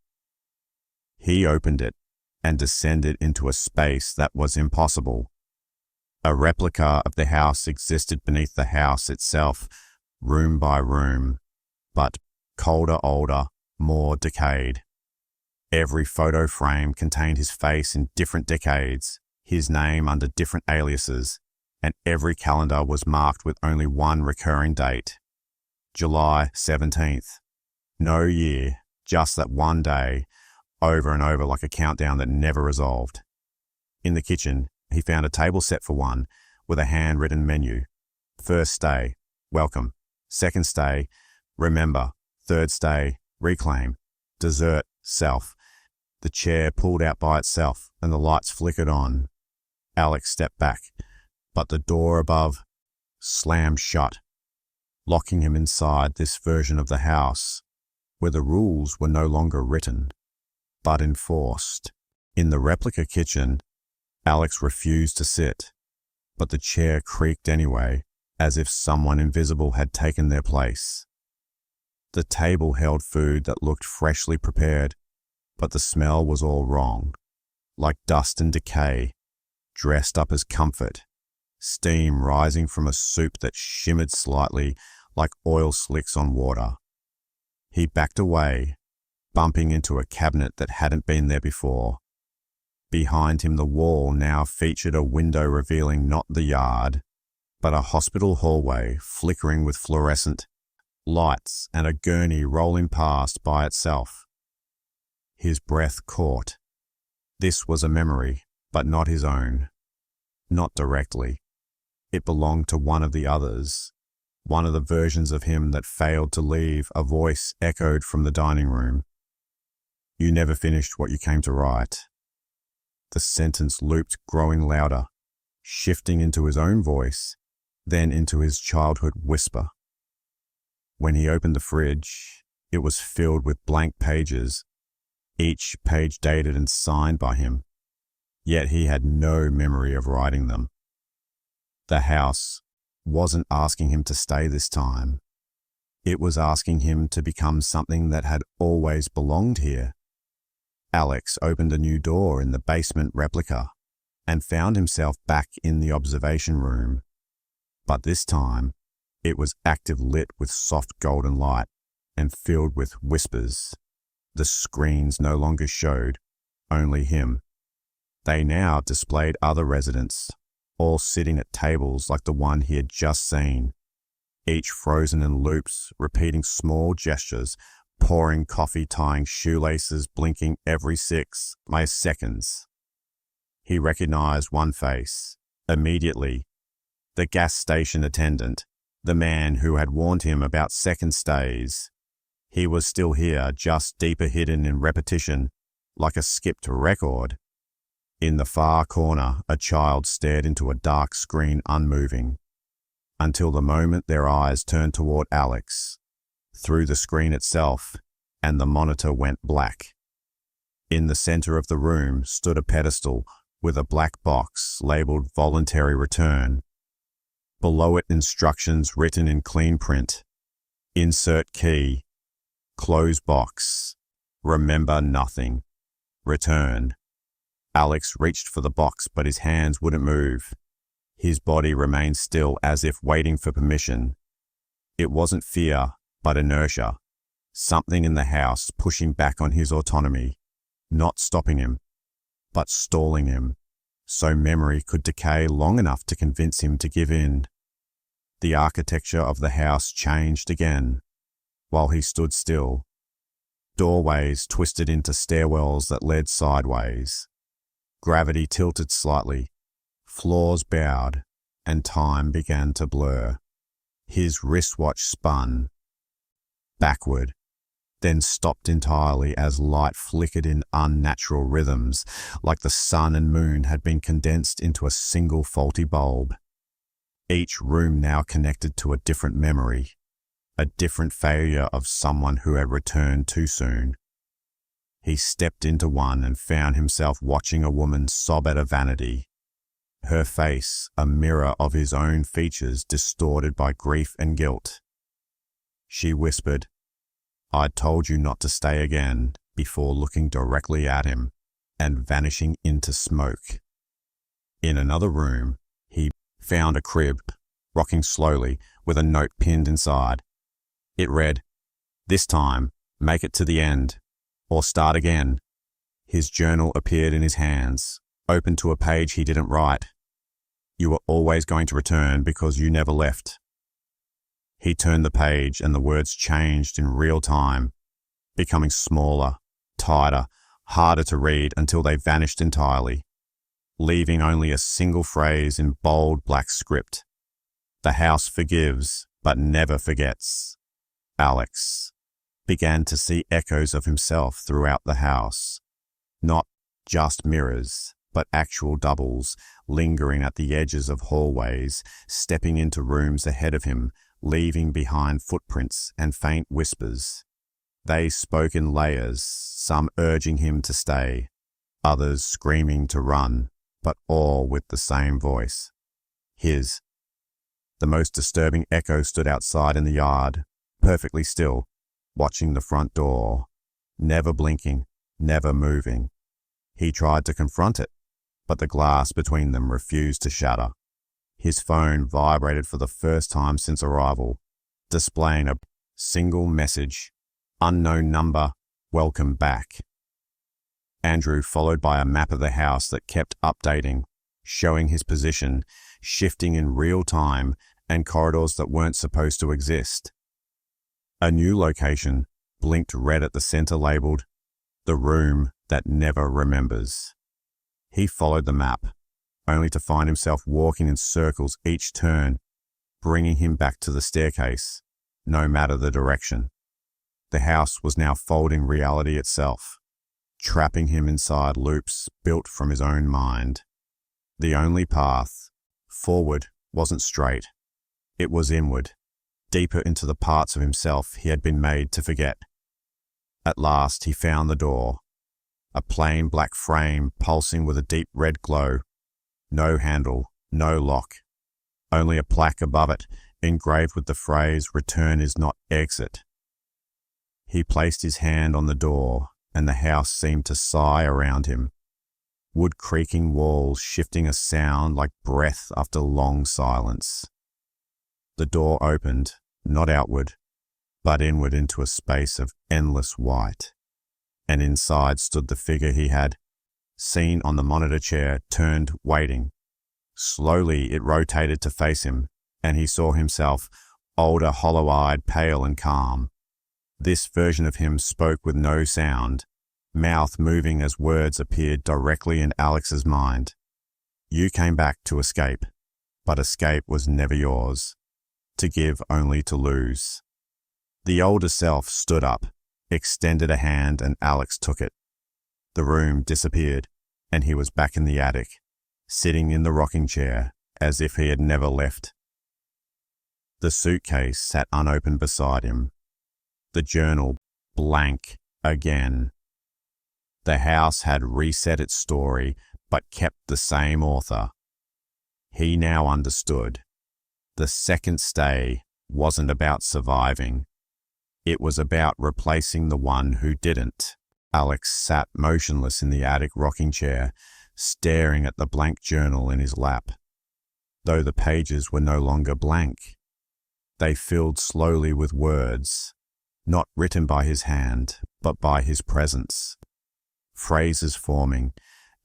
He opened it and descended into a space that was impossible. A replica of the house existed beneath the house itself, room by room, but colder, older, more decayed. Every photo frame contained his face in different decades, his name under different aliases, and every calendar was marked with only one recurring date, July 17th. No year, just that one day, over and over like a countdown that never resolved. In the kitchen, he found a table set for one, with a handwritten menu. First stay, welcome. Second stay, remember. Third stay, reclaim. Dessert, self. The chair pulled out by itself, and the lights flickered on. Alex stepped back, but the door above slammed shut, locking him inside this version of the house, where the rules were no longer written, but enforced. In the replica kitchen, Alex refused to sit, but the chair creaked anyway, as if someone invisible had taken their place. The table held food that looked freshly prepared, but the smell was all wrong, like dust and decay, dressed up as comfort, steam rising from a soup that shimmered slightly like oil slicks on water. He backed away, bumping into a cabinet that hadn't been there before. Behind him, the wall now featured a window revealing not the yard, but a hospital hallway flickering with fluorescent lights and a gurney rolling past by itself. His breath caught. This was a memory, but not his own. Not directly. It belonged to one of the others, one of the versions of him that failed to leave. A voice echoed from the dining room. "You never finished what you came to write." The sentence looped, growing louder, shifting into his own voice, then into his childhood whisper. When he opened the fridge, it was filled with blank pages, each page dated and signed by him, yet he had no memory of writing them. The house wasn't asking him to stay this time. It was asking him to become something that had always belonged here. Alex opened a new door in the basement replica and found himself back in the observation room. But this time, it was active, lit with soft golden light and filled with whispers. The screens no longer showed only him. They now displayed other residents, all sitting at tables like the one he had just seen, each frozen in loops, repeating small gestures, pouring coffee, tying shoelaces, blinking every 6 seconds. He recognized one face immediately. The gas station attendant, the man who had warned him about second stays. He was still here, just deeper hidden in repetition, like a skipped record. In the far corner, a child stared into a dark screen, unmoving, until the moment their eyes turned toward Alex, through the screen itself, and the monitor went black. In the center of the room stood a pedestal with a black box labeled "Voluntary Return." Below it, instructions written in clean print. Insert key. Close box. Remember nothing. Return. Alex reached for the box, but his hands wouldn't move. His body remained still, as if waiting for permission. It wasn't fear, but inertia. Something in the house pushing back on his autonomy, not stopping him, but stalling him, so memory could decay long enough to convince him to give in. The architecture of the house changed again, while he stood still. Doorways twisted into stairwells that led sideways. Gravity tilted slightly, floors bowed, and time began to blur. His wristwatch spun backward, then stopped entirely as light flickered in unnatural rhythms, like the sun and moon had been condensed into a single faulty bulb. Each room now connected to a different memory, a different failure of someone who had returned too soon. He stepped into one and found himself watching a woman sob at a vanity, her face a mirror of his own features distorted by grief and guilt. She whispered, "I told you not to stay again," before looking directly at him and vanishing into smoke. In another room, he found a crib, rocking slowly, with a note pinned inside. It read, "This time, make it to the end, or start again." His journal appeared in his hands, open to a page he didn't write. "You were always going to return because you never left." He turned the page and the words changed in real time, becoming smaller, tighter, harder to read until they vanished entirely, leaving only a single phrase in bold black script. "The house forgives, but never forgets." Alex began to see echoes of himself throughout the house, not just mirrors, but actual doubles, lingering at the edges of hallways, stepping into rooms ahead of him, leaving behind footprints and faint whispers. They spoke in layers, some urging him to stay, others screaming to run, but all with the same voice, his. The most disturbing echo stood outside in the yard, perfectly still, watching the front door, never blinking, never moving. He tried to confront it, but the glass between them refused to shatter. His phone vibrated for the first time since arrival, displaying a single message, "Unknown number, welcome back." Andrew, followed by a map of the house that kept updating, showing his position, shifting in real time, and corridors that weren't supposed to exist. A new location blinked red at the center, labeled, "The room that never remembers." He followed the map, only to find himself walking in circles each turn, bringing him back to the staircase, no matter the direction. The house was now folding reality itself, trapping him inside loops built from his own mind. The only path forward wasn't straight. It was inward, deeper into the parts of himself he had been made to forget. At last he found the door, a plain black frame pulsing with a deep red glow. No handle, no lock, only a plaque above it, engraved with the phrase, "Return is not exit." He placed his hand on the door, and the house seemed to sigh around him, wood creaking walls shifting a sound like breath after long silence. The door opened, not outward, but inward into a space of endless white, and inside stood the figure he had seen on the monitor chair, turned, waiting. Slowly it rotated to face him, and he saw himself, older, hollow-eyed, pale and calm. This version of him spoke with no sound, mouth moving as words appeared directly in Alex's mind. "You came back to escape, but escape was never yours. To give, only to lose." The older self stood up, extended a hand, and Alex took it. The room disappeared, and he was back in the attic, sitting in the rocking chair, as if he had never left. The suitcase sat unopened beside him, the journal blank again. The house had reset its story, but kept the same author. He now understood. The second stay wasn't about surviving. It was about replacing the one who didn't. Alex sat motionless in the attic rocking chair, staring at the blank journal in his lap. Though the pages were no longer blank, they filled slowly with words, not written by his hand, but by his presence. Phrases forming,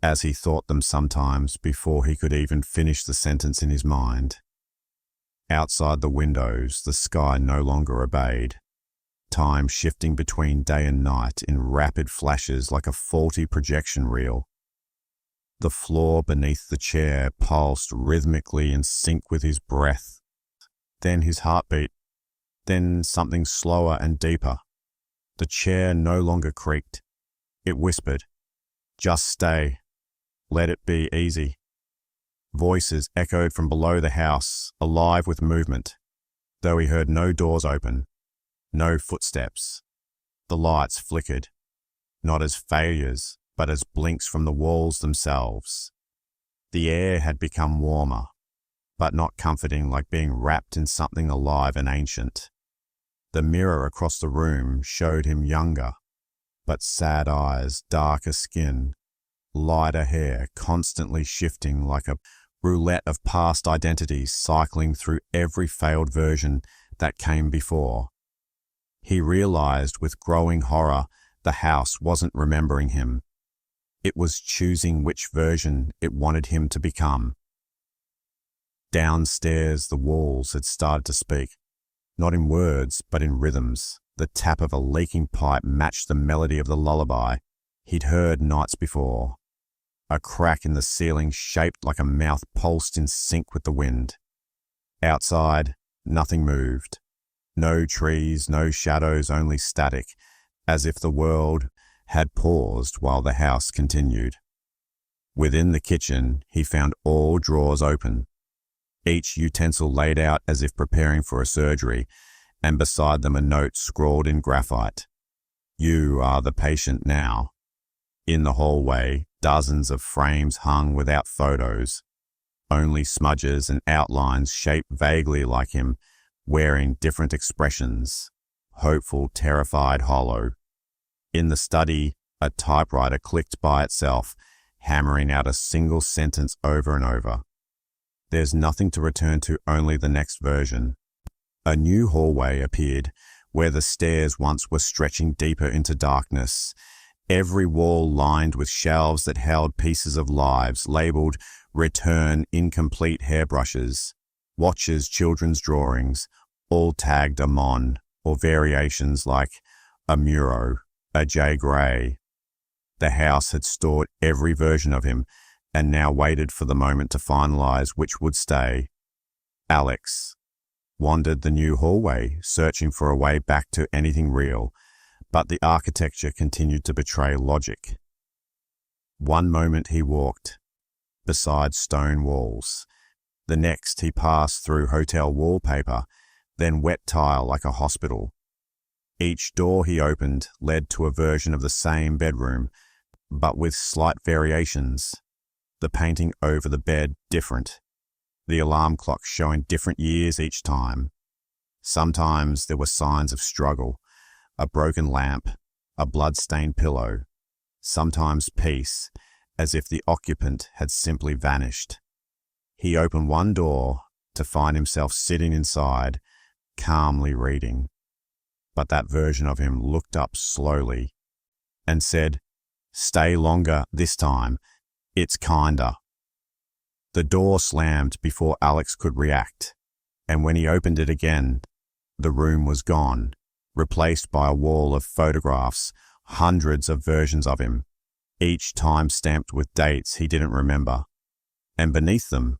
as he thought them sometimes before he could even finish the sentence in his mind. Outside the windows, the sky no longer obeyed, time shifting between day and night in rapid flashes like a faulty projection reel. The floor beneath the chair pulsed rhythmically in sync with his breath, then his heartbeat, then something slower and deeper. The chair no longer creaked. It whispered, "Just stay. Let it be easy." Voices echoed from below the house, alive with movement, though he heard no doors open, no footsteps. The lights flickered, not as failures, but as blinks from the walls themselves. The air had become warmer, but not comforting, like being wrapped in something alive and ancient. The mirror across the room showed him younger, but sad eyes, darker skin, lighter hair, constantly shifting like a roulette of past identities cycling through every failed version that came before. He realized with growing horror the house wasn't remembering him. It was choosing which version it wanted him to become. Downstairs, the walls had started to speak, not in words, but in rhythms. The tap of a leaking pipe matched the melody of the lullaby he'd heard nights before. A crack in the ceiling shaped like a mouth pulsed in sync with the wind. Outside, nothing moved. No trees, no shadows, only static, as if the world had paused while the house continued. Within the kitchen, he found all drawers open, each utensil laid out as if preparing for a surgery, and beside them a note scrawled in graphite. "You are the patient now." In the hallway, dozens of frames hung without photos, only smudges and outlines shaped vaguely like him, wearing different expressions, hopeful, terrified, hollow. In the study, a typewriter clicked by itself, hammering out a single sentence over and over. "There's nothing to return to, only the next version." A new hallway appeared, where the stairs once were stretching deeper into darkness, every wall lined with shelves that held pieces of lives, labeled "Return Incomplete Hairbrushes," watches, children's drawings, all tagged Amon, or variations like a Muro, a J. Gray. The house had stored every version of him, and now waited for the moment to finalize which would stay. Alex wandered the new hallway, searching for a way back to anything real, but the architecture continued to betray logic. One moment he walked beside stone walls. The next he passed through hotel wallpaper, then wet tile like a hospital. Each door he opened led to a version of the same bedroom, but with slight variations. The painting over the bed different, the alarm clock showing different years each time. Sometimes there were signs of struggle, a broken lamp, a blood-stained pillow. Sometimes peace, as if the occupant had simply vanished. He opened one door to find himself sitting inside, calmly reading. But that version of him looked up slowly and said, "Stay longer this time. It's kinder." The door slammed before Alex could react, and when he opened it again, the room was gone, replaced by a wall of photographs, hundreds of versions of him, each time stamped with dates he didn't remember. And beneath them,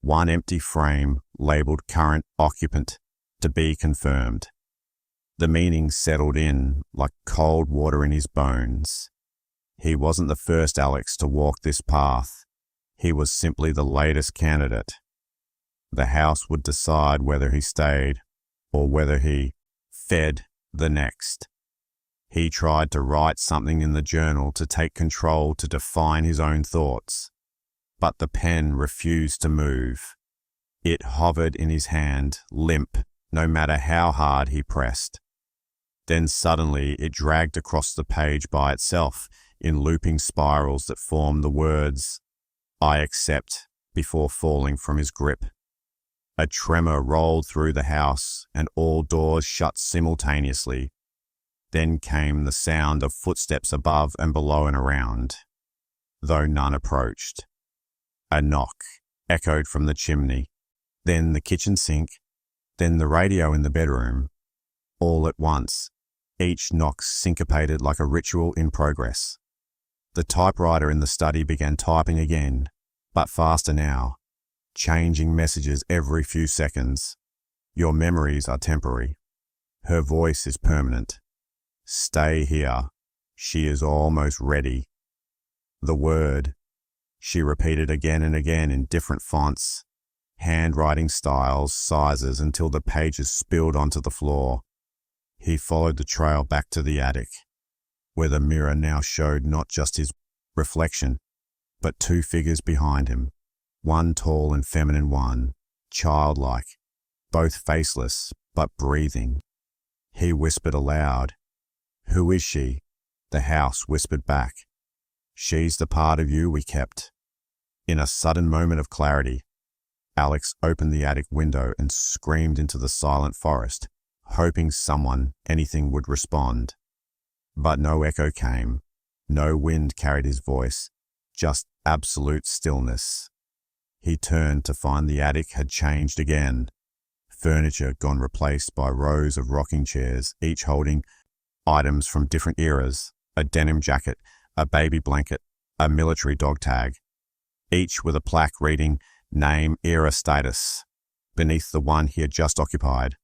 one empty frame labeled "Current Occupant, to be confirmed." The meaning settled in like cold water in his bones. He wasn't the first Alex to walk this path. He was simply the latest candidate. The house would decide whether he stayed or whether he fed the next. He tried to write something in the journal to take control, to define his own thoughts, but the pen refused to move. It hovered in his hand, limp, no matter how hard he pressed. Then suddenly it dragged across the page by itself in looping spirals that formed the words, I accept, before falling from his grip. A tremor rolled through the house, and all doors shut simultaneously. Then came the sound of footsteps above and below and around, though none approached. A knock echoed from the chimney, then the kitchen sink, then the radio in the bedroom. All at once, each knock syncopated like a ritual in progress. The typewriter in the study began typing again, but faster now, changing messages every few seconds. Your memories are temporary. Her voice is permanent. Stay here. She is almost ready. The word, she repeated again and again in different fonts, handwriting styles, sizes, until the pages spilled onto the floor. He followed the trail back to the attic, where the mirror now showed not just his reflection, but two figures behind him, one tall and feminine, one childlike, both faceless but breathing. He whispered aloud, "Who is she?" The house whispered back, "She's the part of you we kept." In a sudden moment of clarity, Alex opened the attic window and screamed into the silent forest, hoping someone, anything, would respond. But no echo came. No wind carried his voice, just absolute stillness. He turned to find the attic had changed again. Furniture gone replaced by rows of rocking chairs, each holding items from different eras, a denim jacket, a baby blanket, a military dog tag, each with a plaque reading name, era, status, beneath the one he had just occupied.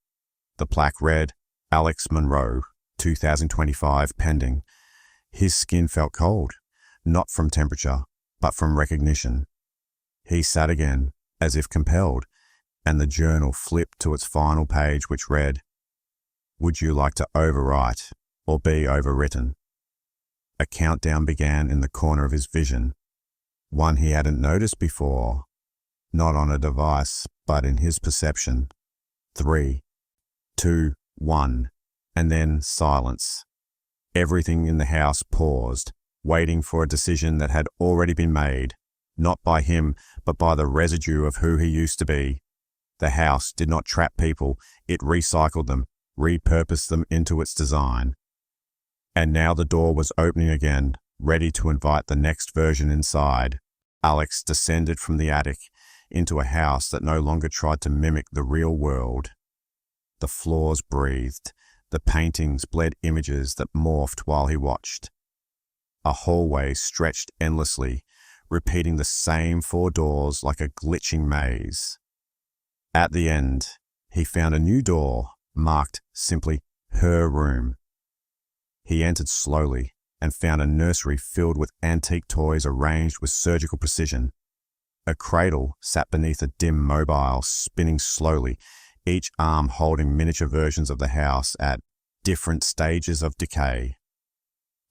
The plaque read, Alex Monroe, 2025, pending. His skin felt cold, not from temperature, but from recognition. He sat again, as if compelled, and the journal flipped to its final page, which read, "Would you like to overwrite or be overwritten?" A countdown began in the corner of his vision, one he hadn't noticed before, not on a device, but in his perception. 3, 2, 1, and then silence. Everything in the house paused, waiting for a decision that had already been made, not by him, but by the residue of who he used to be. The house did not trap people, it recycled them, repurposed them into its design. And now the door was opening again, ready to invite the next version inside. Alex descended from the attic into a house that no longer tried to mimic the real world. The floors breathed. The paintings bled images that morphed while he watched. A hallway stretched endlessly, repeating the same 4 doors like a glitching maze. At the end, he found a new door, marked simply her room. He entered slowly and found a nursery filled with antique toys arranged with surgical precision. A cradle sat beneath a dim mobile, spinning slowly, each arm holding miniature versions of the house at different stages of decay.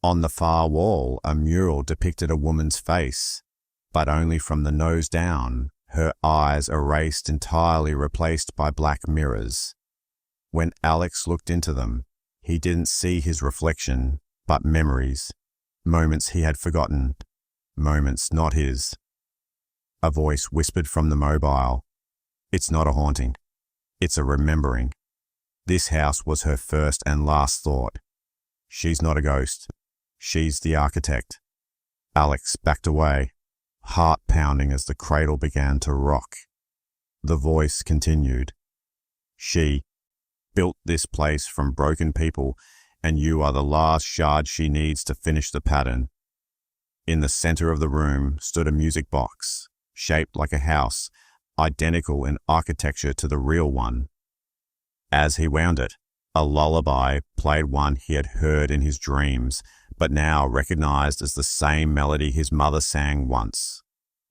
On the far wall, a mural depicted a woman's face, but only from the nose down, her eyes erased, entirely replaced by black mirrors. When Alex looked into them, he didn't see his reflection, but memories, moments he had forgotten, moments not his. A voice whispered from the mobile, "It's not a haunting. It's a remembering." This house was her first and last thought. She's not a ghost. She's the architect. Alex backed away, heart pounding as the cradle began to rock. The voice continued. She built this place from broken people, and you are the last shard she needs to finish the pattern. In the center of the room stood a music box, shaped like a house, identical in architecture to the real one. As he wound it, a lullaby played, one he had heard in his dreams, but now recognized as the same melody his mother sang once.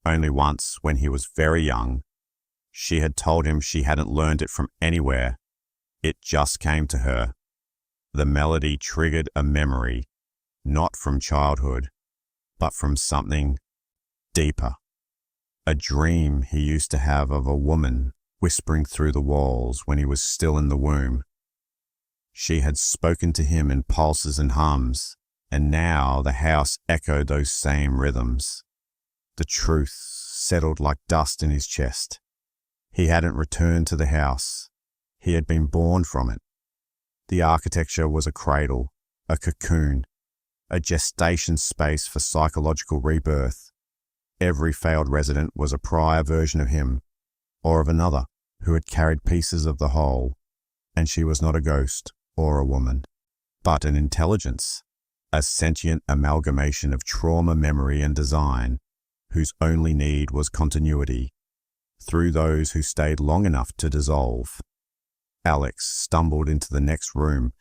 Only once, when he was very young. She had told him she hadn't learned it from anywhere. It just came to her. The melody triggered a memory, not from childhood, but from something deeper. A dream he used to have of a woman whispering through the walls when he was still in the womb. She had spoken to him in pulses and hums, and now the house echoed those same rhythms. The truths settled like dust in his chest. He hadn't returned to the house. He had been born from it. The architecture was a cradle, a cocoon, a gestation space for psychological rebirth. Every failed resident was a prior version of him, or of another, who had carried pieces of the whole, and she was not a ghost or a woman, but an intelligence, a sentient amalgamation of trauma, memory, and design, whose only need was continuity, through those who stayed long enough to dissolve. Alex stumbled into the next room,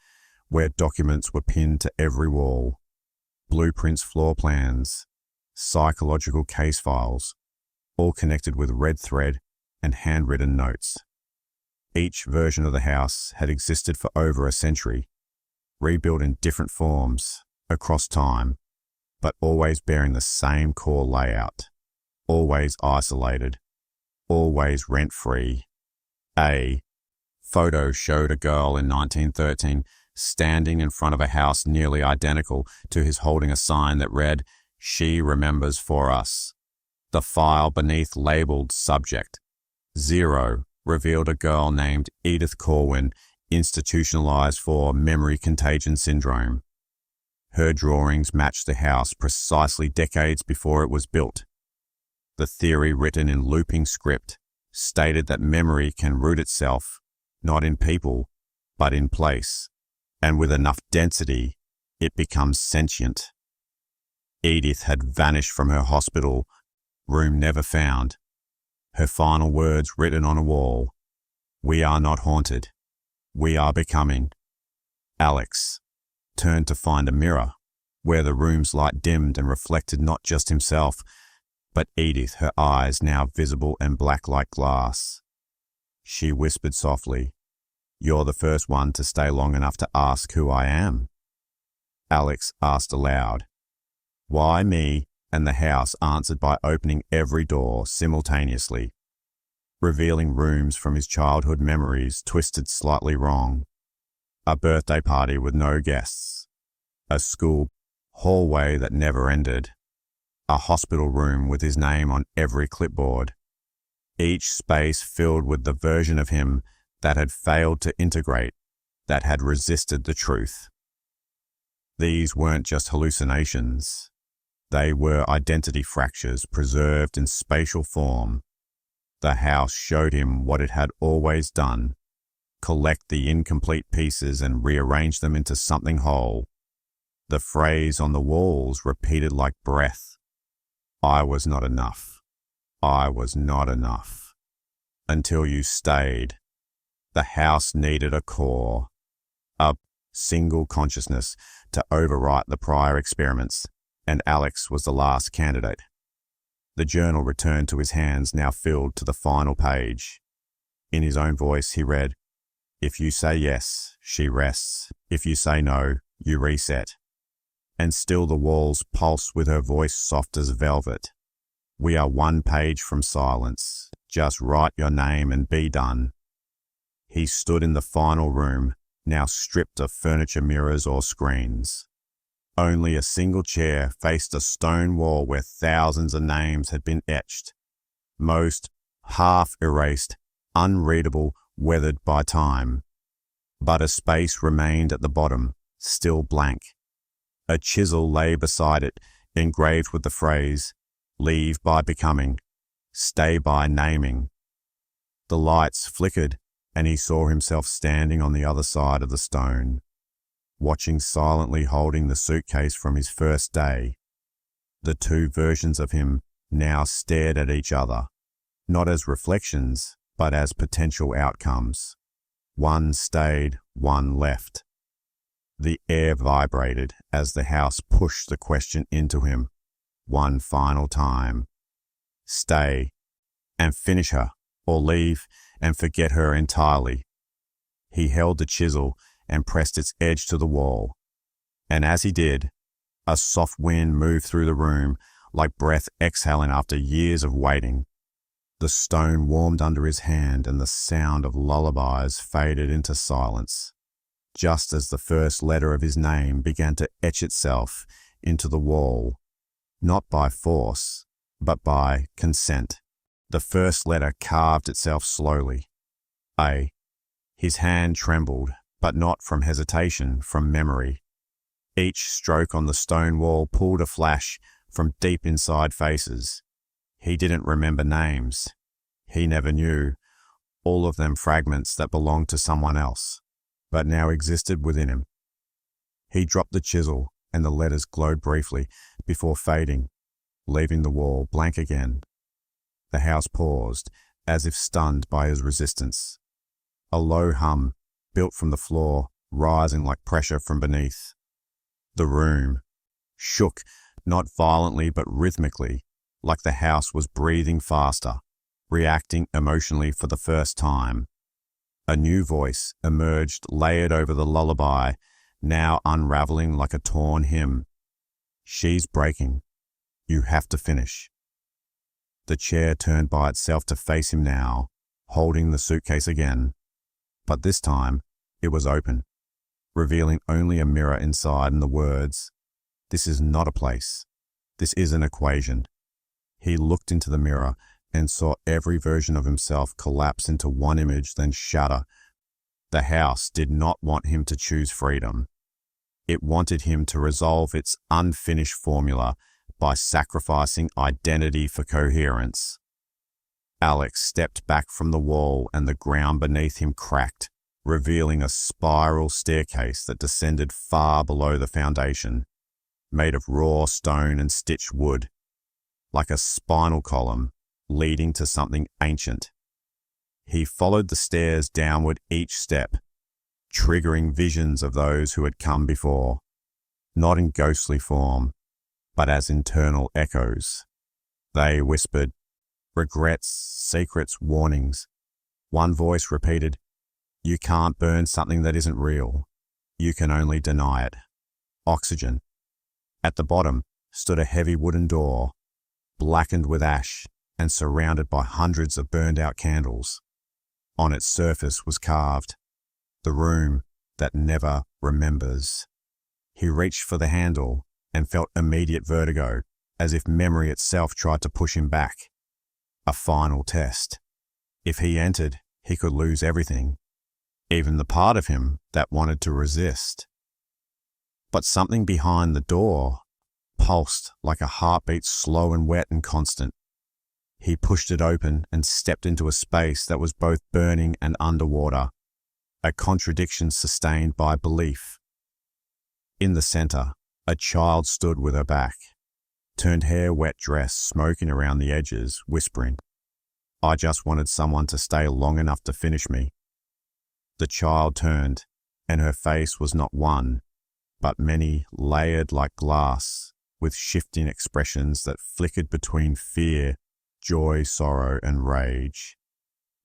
where documents were pinned to every wall. Blueprints, floor plans, psychological case files, all connected with red thread and handwritten notes. Each version of the house had existed for over a century, rebuilt in different forms across time, but always bearing the same core layout, always isolated, always rent-free. A photo showed a girl in 1913 standing in front of a house nearly identical to his, holding a sign that read, "She remembers for us." The file beneath labeled subject 0 revealed a girl named Edith Corwin, institutionalized for memory contagion syndrome. Her drawings matched the house precisely decades before it was built. The theory, written in looping script, stated that memory can root itself not in people, but in place, and with enough density, it becomes sentient. Edith had vanished from her hospital room, never found. Her final words written on a wall: "We are not haunted. We are becoming." Alex turned to find a mirror, where the room's light dimmed and reflected not just himself, but Edith, her eyes now visible and black like glass. She whispered softly, "You're the first one to stay long enough to ask who I am." Alex asked aloud, "Why me?" and the house answered by opening every door simultaneously, revealing rooms from his childhood memories twisted slightly wrong. A birthday party with no guests, a school hallway that never ended, a hospital room with his name on every clipboard, each space filled with the version of him that had failed to integrate, that had resisted the truth. These weren't just hallucinations. They were identity fractures preserved in spatial form. The house showed him what it had always done: collect the incomplete pieces and rearrange them into something whole. The phrase on the walls repeated like breath: "I was not enough. I was not enough." Until you stayed. The house needed a core, a single consciousness to overwrite the prior experiments, and Alex was the last candidate. The journal returned to his hands, now filled to the final page. In his own voice, he read, "If you say yes, she rests. If you say no, you reset." And still the walls pulsed with her voice, soft as velvet. "We are one page from silence. Just write your name and be done." He stood in the final room, now stripped of furniture, mirrors, or screens. Only a single chair faced a stone wall where thousands of names had been etched, most half-erased, unreadable, weathered by time. But a space remained at the bottom, still blank. A chisel lay beside it, engraved with the phrase, "Leave by becoming, stay by naming." The lights flickered, and he saw himself standing on the other side of the stone, watching silently, holding the suitcase from his first day. The two versions of him now stared at each other, not as reflections, but as potential outcomes. One stayed, one left. The air vibrated as the house pushed the question into him, one final time. Stay and finish her, or leave and forget her entirely. He held the chisel and pressed its edge to the wall, and as he did, a soft wind moved through the room, like breath exhaling after years of waiting. The stone warmed under his hand, and the sound of lullabies faded into silence, just as the first letter of his name began to etch itself into the wall, not by force, but by consent. The first letter carved itself slowly. A. His hand trembled, but not from hesitation, from memory. Each stroke on the stone wall pulled a flash from deep inside faces. He didn't remember names. He never knew, all of them fragments that belonged to someone else, but now existed within him. He dropped the chisel, and the letters glowed briefly before fading, leaving the wall blank again. The house paused, as if stunned by his resistance. A low hum, built from the floor, rising like pressure from beneath. The room shook, not violently but rhythmically, like the house was breathing faster, reacting emotionally for the first time. A new voice emerged, layered over the lullaby, now unraveling like a torn hymn. She's breaking. You have to finish. The chair turned by itself to face him now, holding the suitcase again. But this time, it was open, revealing only a mirror inside and the words, "This is not a place. This is an equation." He looked into the mirror and saw every version of himself collapse into one image, then shatter. The house did not want him to choose freedom. It wanted him to resolve its unfinished formula by sacrificing identity for coherence. Alex stepped back from the wall and the ground beneath him cracked, revealing a spiral staircase that descended far below the foundation, made of raw stone and stitched wood, like a spinal column leading to something ancient. He followed the stairs downward each step, triggering visions of those who had come before, not in ghostly form, but as internal echoes. They whispered, regrets, secrets, warnings. One voice repeated, "You can't burn something that isn't real. You can only deny it." Oxygen. At the bottom stood a heavy wooden door, blackened with ash and surrounded by hundreds of burned-out candles. On its surface was carved, "The room that never remembers." He reached for the handle and felt immediate vertigo, as if memory itself tried to push him back. A final test. If he entered, he could lose everything, even the part of him that wanted to resist. But something behind the door pulsed like a heartbeat, slow and wet and constant. He pushed it open and stepped into a space that was both burning and underwater, a contradiction sustained by belief. In the center, a child stood with her back, turned hair, wet dress, smoking around the edges, whispering, "I just wanted someone to stay long enough to finish me." The child turned, and her face was not one, but many, layered like glass, with shifting expressions that flickered between fear, joy, sorrow, and rage.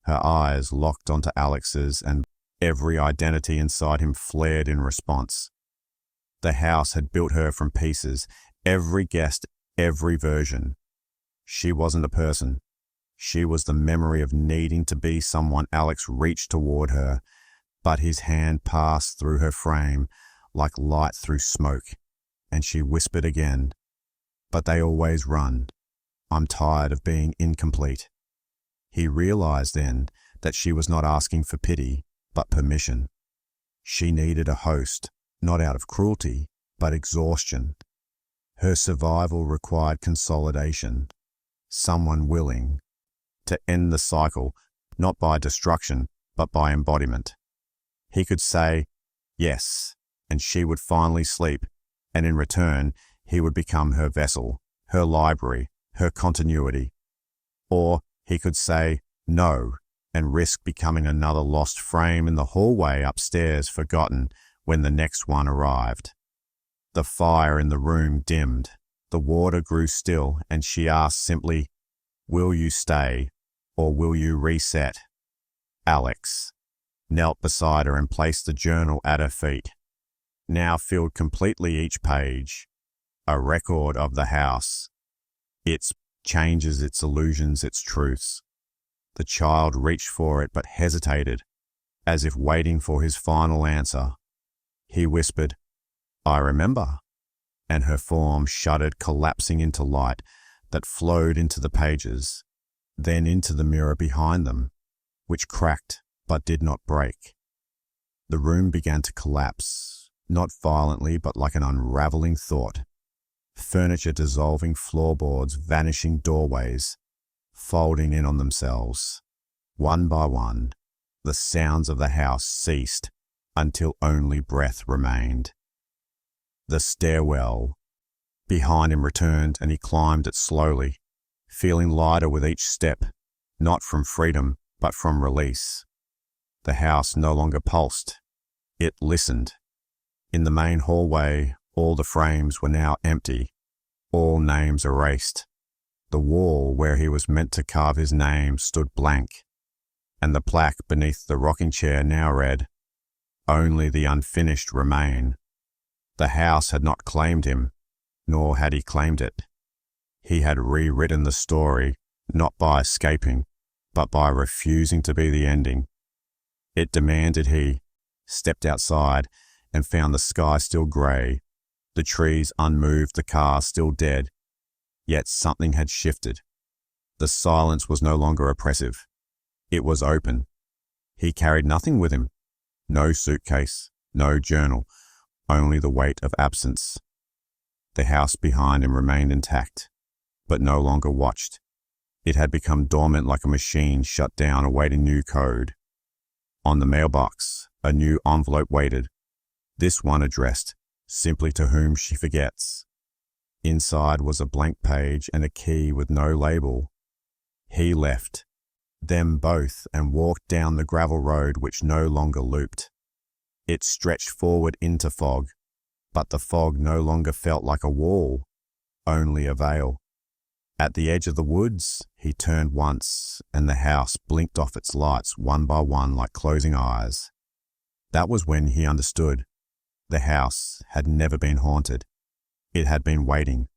Her eyes locked onto Alex's, and every identity inside him flared in response. The house had built her from pieces, every guest, every version. She wasn't a person. She was the memory of needing to be someone. Alex reached toward her, but his hand passed through her frame like light through smoke, and she whispered again, "But they always run. I'm tired of being incomplete." He realized then that she was not asking for pity, but permission. She needed a host, not out of cruelty, but exhaustion. Her survival required consolidation, someone willing to end the cycle, not by destruction, but by embodiment. He could say yes, and she would finally sleep, and in return, he would become her vessel, her library, her continuity. Or he could say no, and risk becoming another lost frame in the hallway upstairs, forgotten when the next one arrived. The fire in the room dimmed, the water grew still, and she asked simply, "Will you stay, or will you reset?" Alex knelt beside her and placed the journal at her feet, now filled completely each page, a record of the house, its changes, its illusions, its truths. The child reached for it but hesitated, as if waiting for his final answer. He whispered, "I remember," and her form shuddered, collapsing into light, that flowed into the pages, then into the mirror behind them, which cracked but did not break. The room began to collapse, not violently but like an unraveling thought. Furniture dissolving, floorboards vanishing, doorways folding in on themselves. One by one, the sounds of the house ceased until only breath remained. The stairwell behind him returned, and he climbed it slowly, feeling lighter with each step, not from freedom, but from release. The house no longer pulsed. It listened. In the main hallway, all the frames were now empty, all names erased. The wall where he was meant to carve his name stood blank, and the plaque beneath the rocking chair now read, "Only the unfinished remain." The house had not claimed him, nor had he claimed it. He had rewritten the story, not by escaping, but by refusing to be the ending. It demanded he stepped outside and found the sky still grey, the trees unmoved, the car still dead. Yet something had shifted. The silence was no longer oppressive. It was open. He carried nothing with him. No suitcase, no journal, only the weight of absence. The house behind him remained intact, but no longer watched. It had become dormant like a machine shut down awaiting new code. On the mailbox, a new envelope waited, this one addressed simply to whom she forgets. Inside was a blank page and a key with no label. He left them both and walked down the gravel road which no longer looped. It stretched forward into fog, but the fog no longer felt like a wall, only a veil. At the edge of the woods, he turned once, and the house blinked off its lights one by one like closing eyes. That was when he understood. The house had never been haunted. It had been waiting,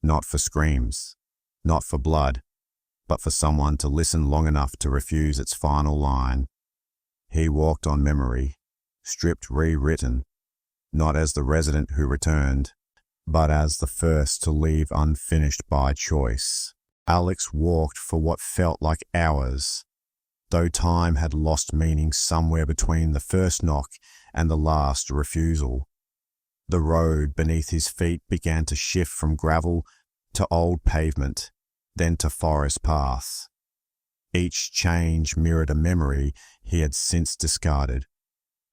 not for screams, not for blood, but for someone to listen long enough to refuse its final line. He walked on memory, stripped, rewritten, not as the resident who returned, but as the first to leave unfinished by choice. Alex walked for what felt like hours, though time had lost meaning somewhere between the first knock and the last refusal. The road beneath his feet began to shift from gravel to old pavement, then to forest path. Each change mirrored a memory he had since discarded,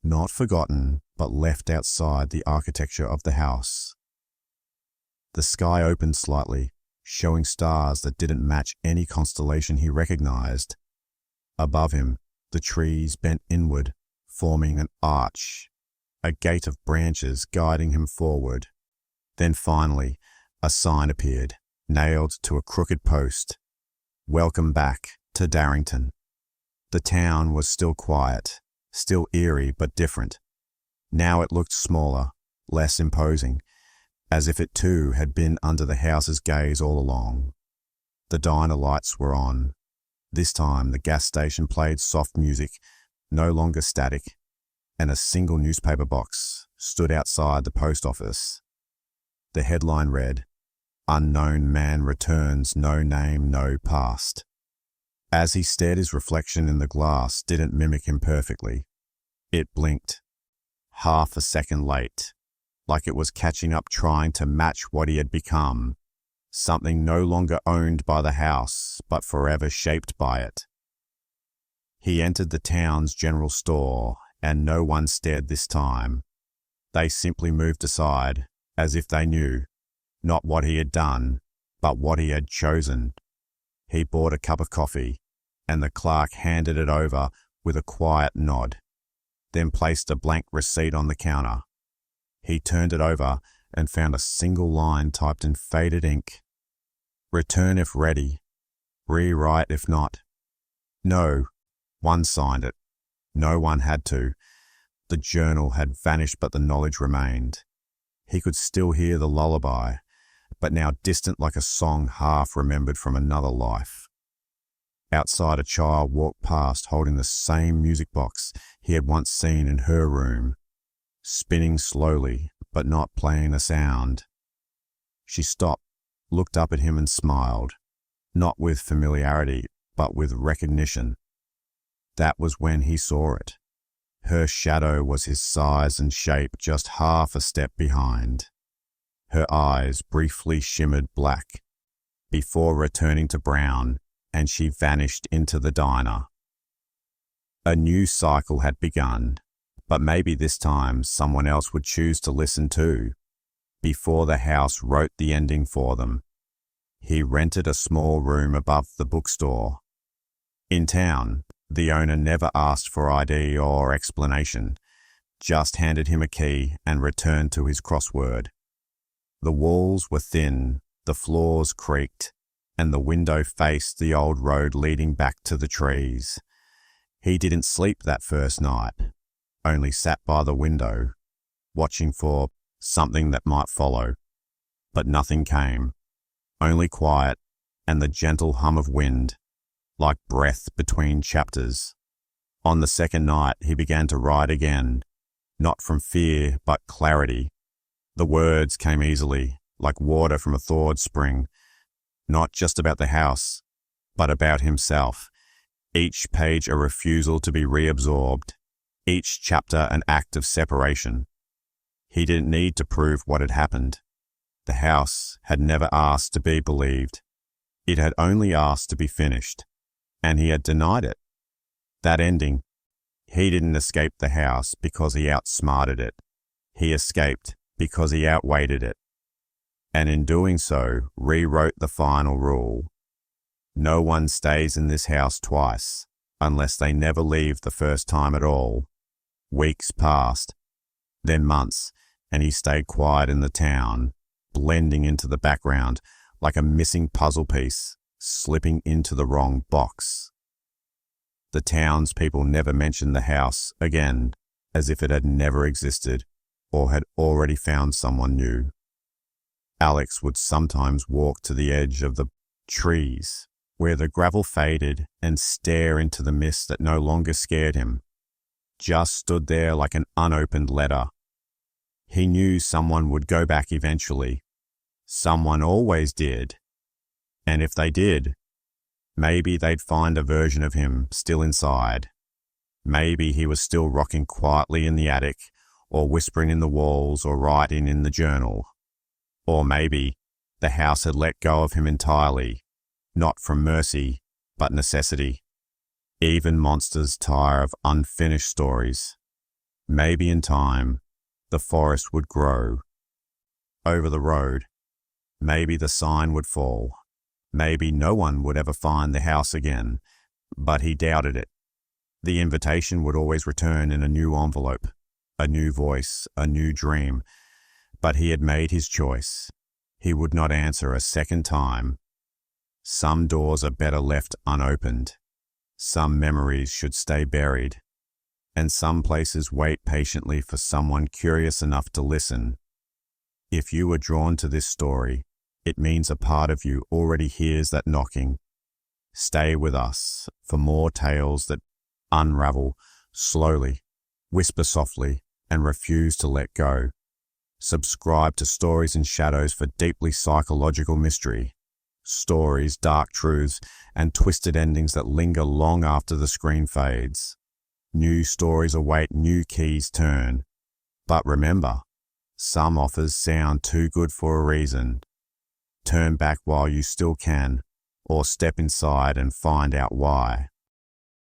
not forgotten, but left outside the architecture of the house. The sky opened slightly, showing stars that didn't match any constellation he recognized. Above him, the trees bent inward, forming an arch, a gate of branches guiding him forward. Then finally, a sign appeared, nailed to a crooked post. "Welcome back to Darrington." The town was still quiet, still eerie but different. Now it looked smaller, less imposing, as if it too had been under the house's gaze all along. The diner lights were on. This time the gas station played soft music, no longer static, and a single newspaper box stood outside the post office. The headline read, "Unknown man returns, no name, no past." As he stared, his reflection in the glass didn't mimic him perfectly. It blinked, half a second late, like it was catching up, trying to match what he had become, something no longer owned by the house, but forever shaped by it. He entered the town's general store, and no one stared this time. They simply moved aside, as if they knew, not what he had done, but what he had chosen. He bought a cup of coffee, and the clerk handed it over with a quiet nod, then placed a blank receipt on the counter. He turned it over and found a single line typed in faded ink. "Return if ready, rewrite if not." No, one signed it. No one had to. The journal had vanished, but the knowledge remained. He could still hear the lullaby, but now distant like a song half remembered from another life. Outside, a child walked past holding the same music box he had once seen in her room, spinning slowly, but not playing a sound. She stopped, looked up at him and smiled, not with familiarity, but with recognition. That was when he saw it. Her shadow was his size and shape, just half a step behind. Her eyes briefly shimmered black, before returning to brown, and she vanished into the diner. A new cycle had begun, but maybe this time someone else would choose to listen too, before the house wrote the ending for them. He rented a small room above the bookstore. In town, the owner never asked for ID or explanation, just handed him a key and returned to his crossword. The walls were thin, the floors creaked, and the window faced the old road leading back to the trees. He didn't sleep that first night, only sat by the window, watching for something that might follow. But nothing came, only quiet and the gentle hum of wind, like breath between chapters. On the second night, he began to write again, not from fear, but clarity. The words came easily, like water from a thawed spring, not just about the house, but about himself. Each page a refusal to be reabsorbed, each chapter an act of separation. He didn't need to prove what had happened. The house had never asked to be believed. It had only asked to be finished, and he had denied it. That ending, he didn't escape the house because he outsmarted it. He escaped because he outweighted it, and in doing so, rewrote the final rule. No one stays in this house twice, unless they never leave the first time at all. Weeks passed, then months, and he stayed quiet in the town, blending into the background like a missing puzzle piece, slipping into the wrong box. The townspeople never mentioned the house again, as if it had never existed or had already found someone new. Alex would sometimes walk to the edge of the trees, where the gravel faded, and stare into the mist that no longer scared him, just stood there like an unopened letter. He knew someone would go back eventually. Someone always did. And if they did, maybe they'd find a version of him still inside. Maybe he was still rocking quietly in the attic, or whispering in the walls, or writing in the journal. Or maybe the house had let go of him entirely, not from mercy, but necessity. Even monsters tire of unfinished stories. Maybe in time, the forest would grow. Over the road, maybe the sign would fall. Maybe no one would ever find the house again, but he doubted it. The invitation would always return in a new envelope, a new voice, a new dream. But he had made his choice. He would not answer a second time. Some doors are better left unopened. Some memories should stay buried. And some places wait patiently for someone curious enough to listen. If you were drawn to this story, it means a part of you already hears that knocking. Stay with us for more tales that unravel slowly, whisper softly, and refuse to let go. Subscribe to Stories in Shadows for deeply psychological mystery, stories, dark truths, and twisted endings that linger long after the screen fades. New stories await, new keys turn. But remember, some offers sound too good for a reason. Turn back while you still can, or step inside and find out why.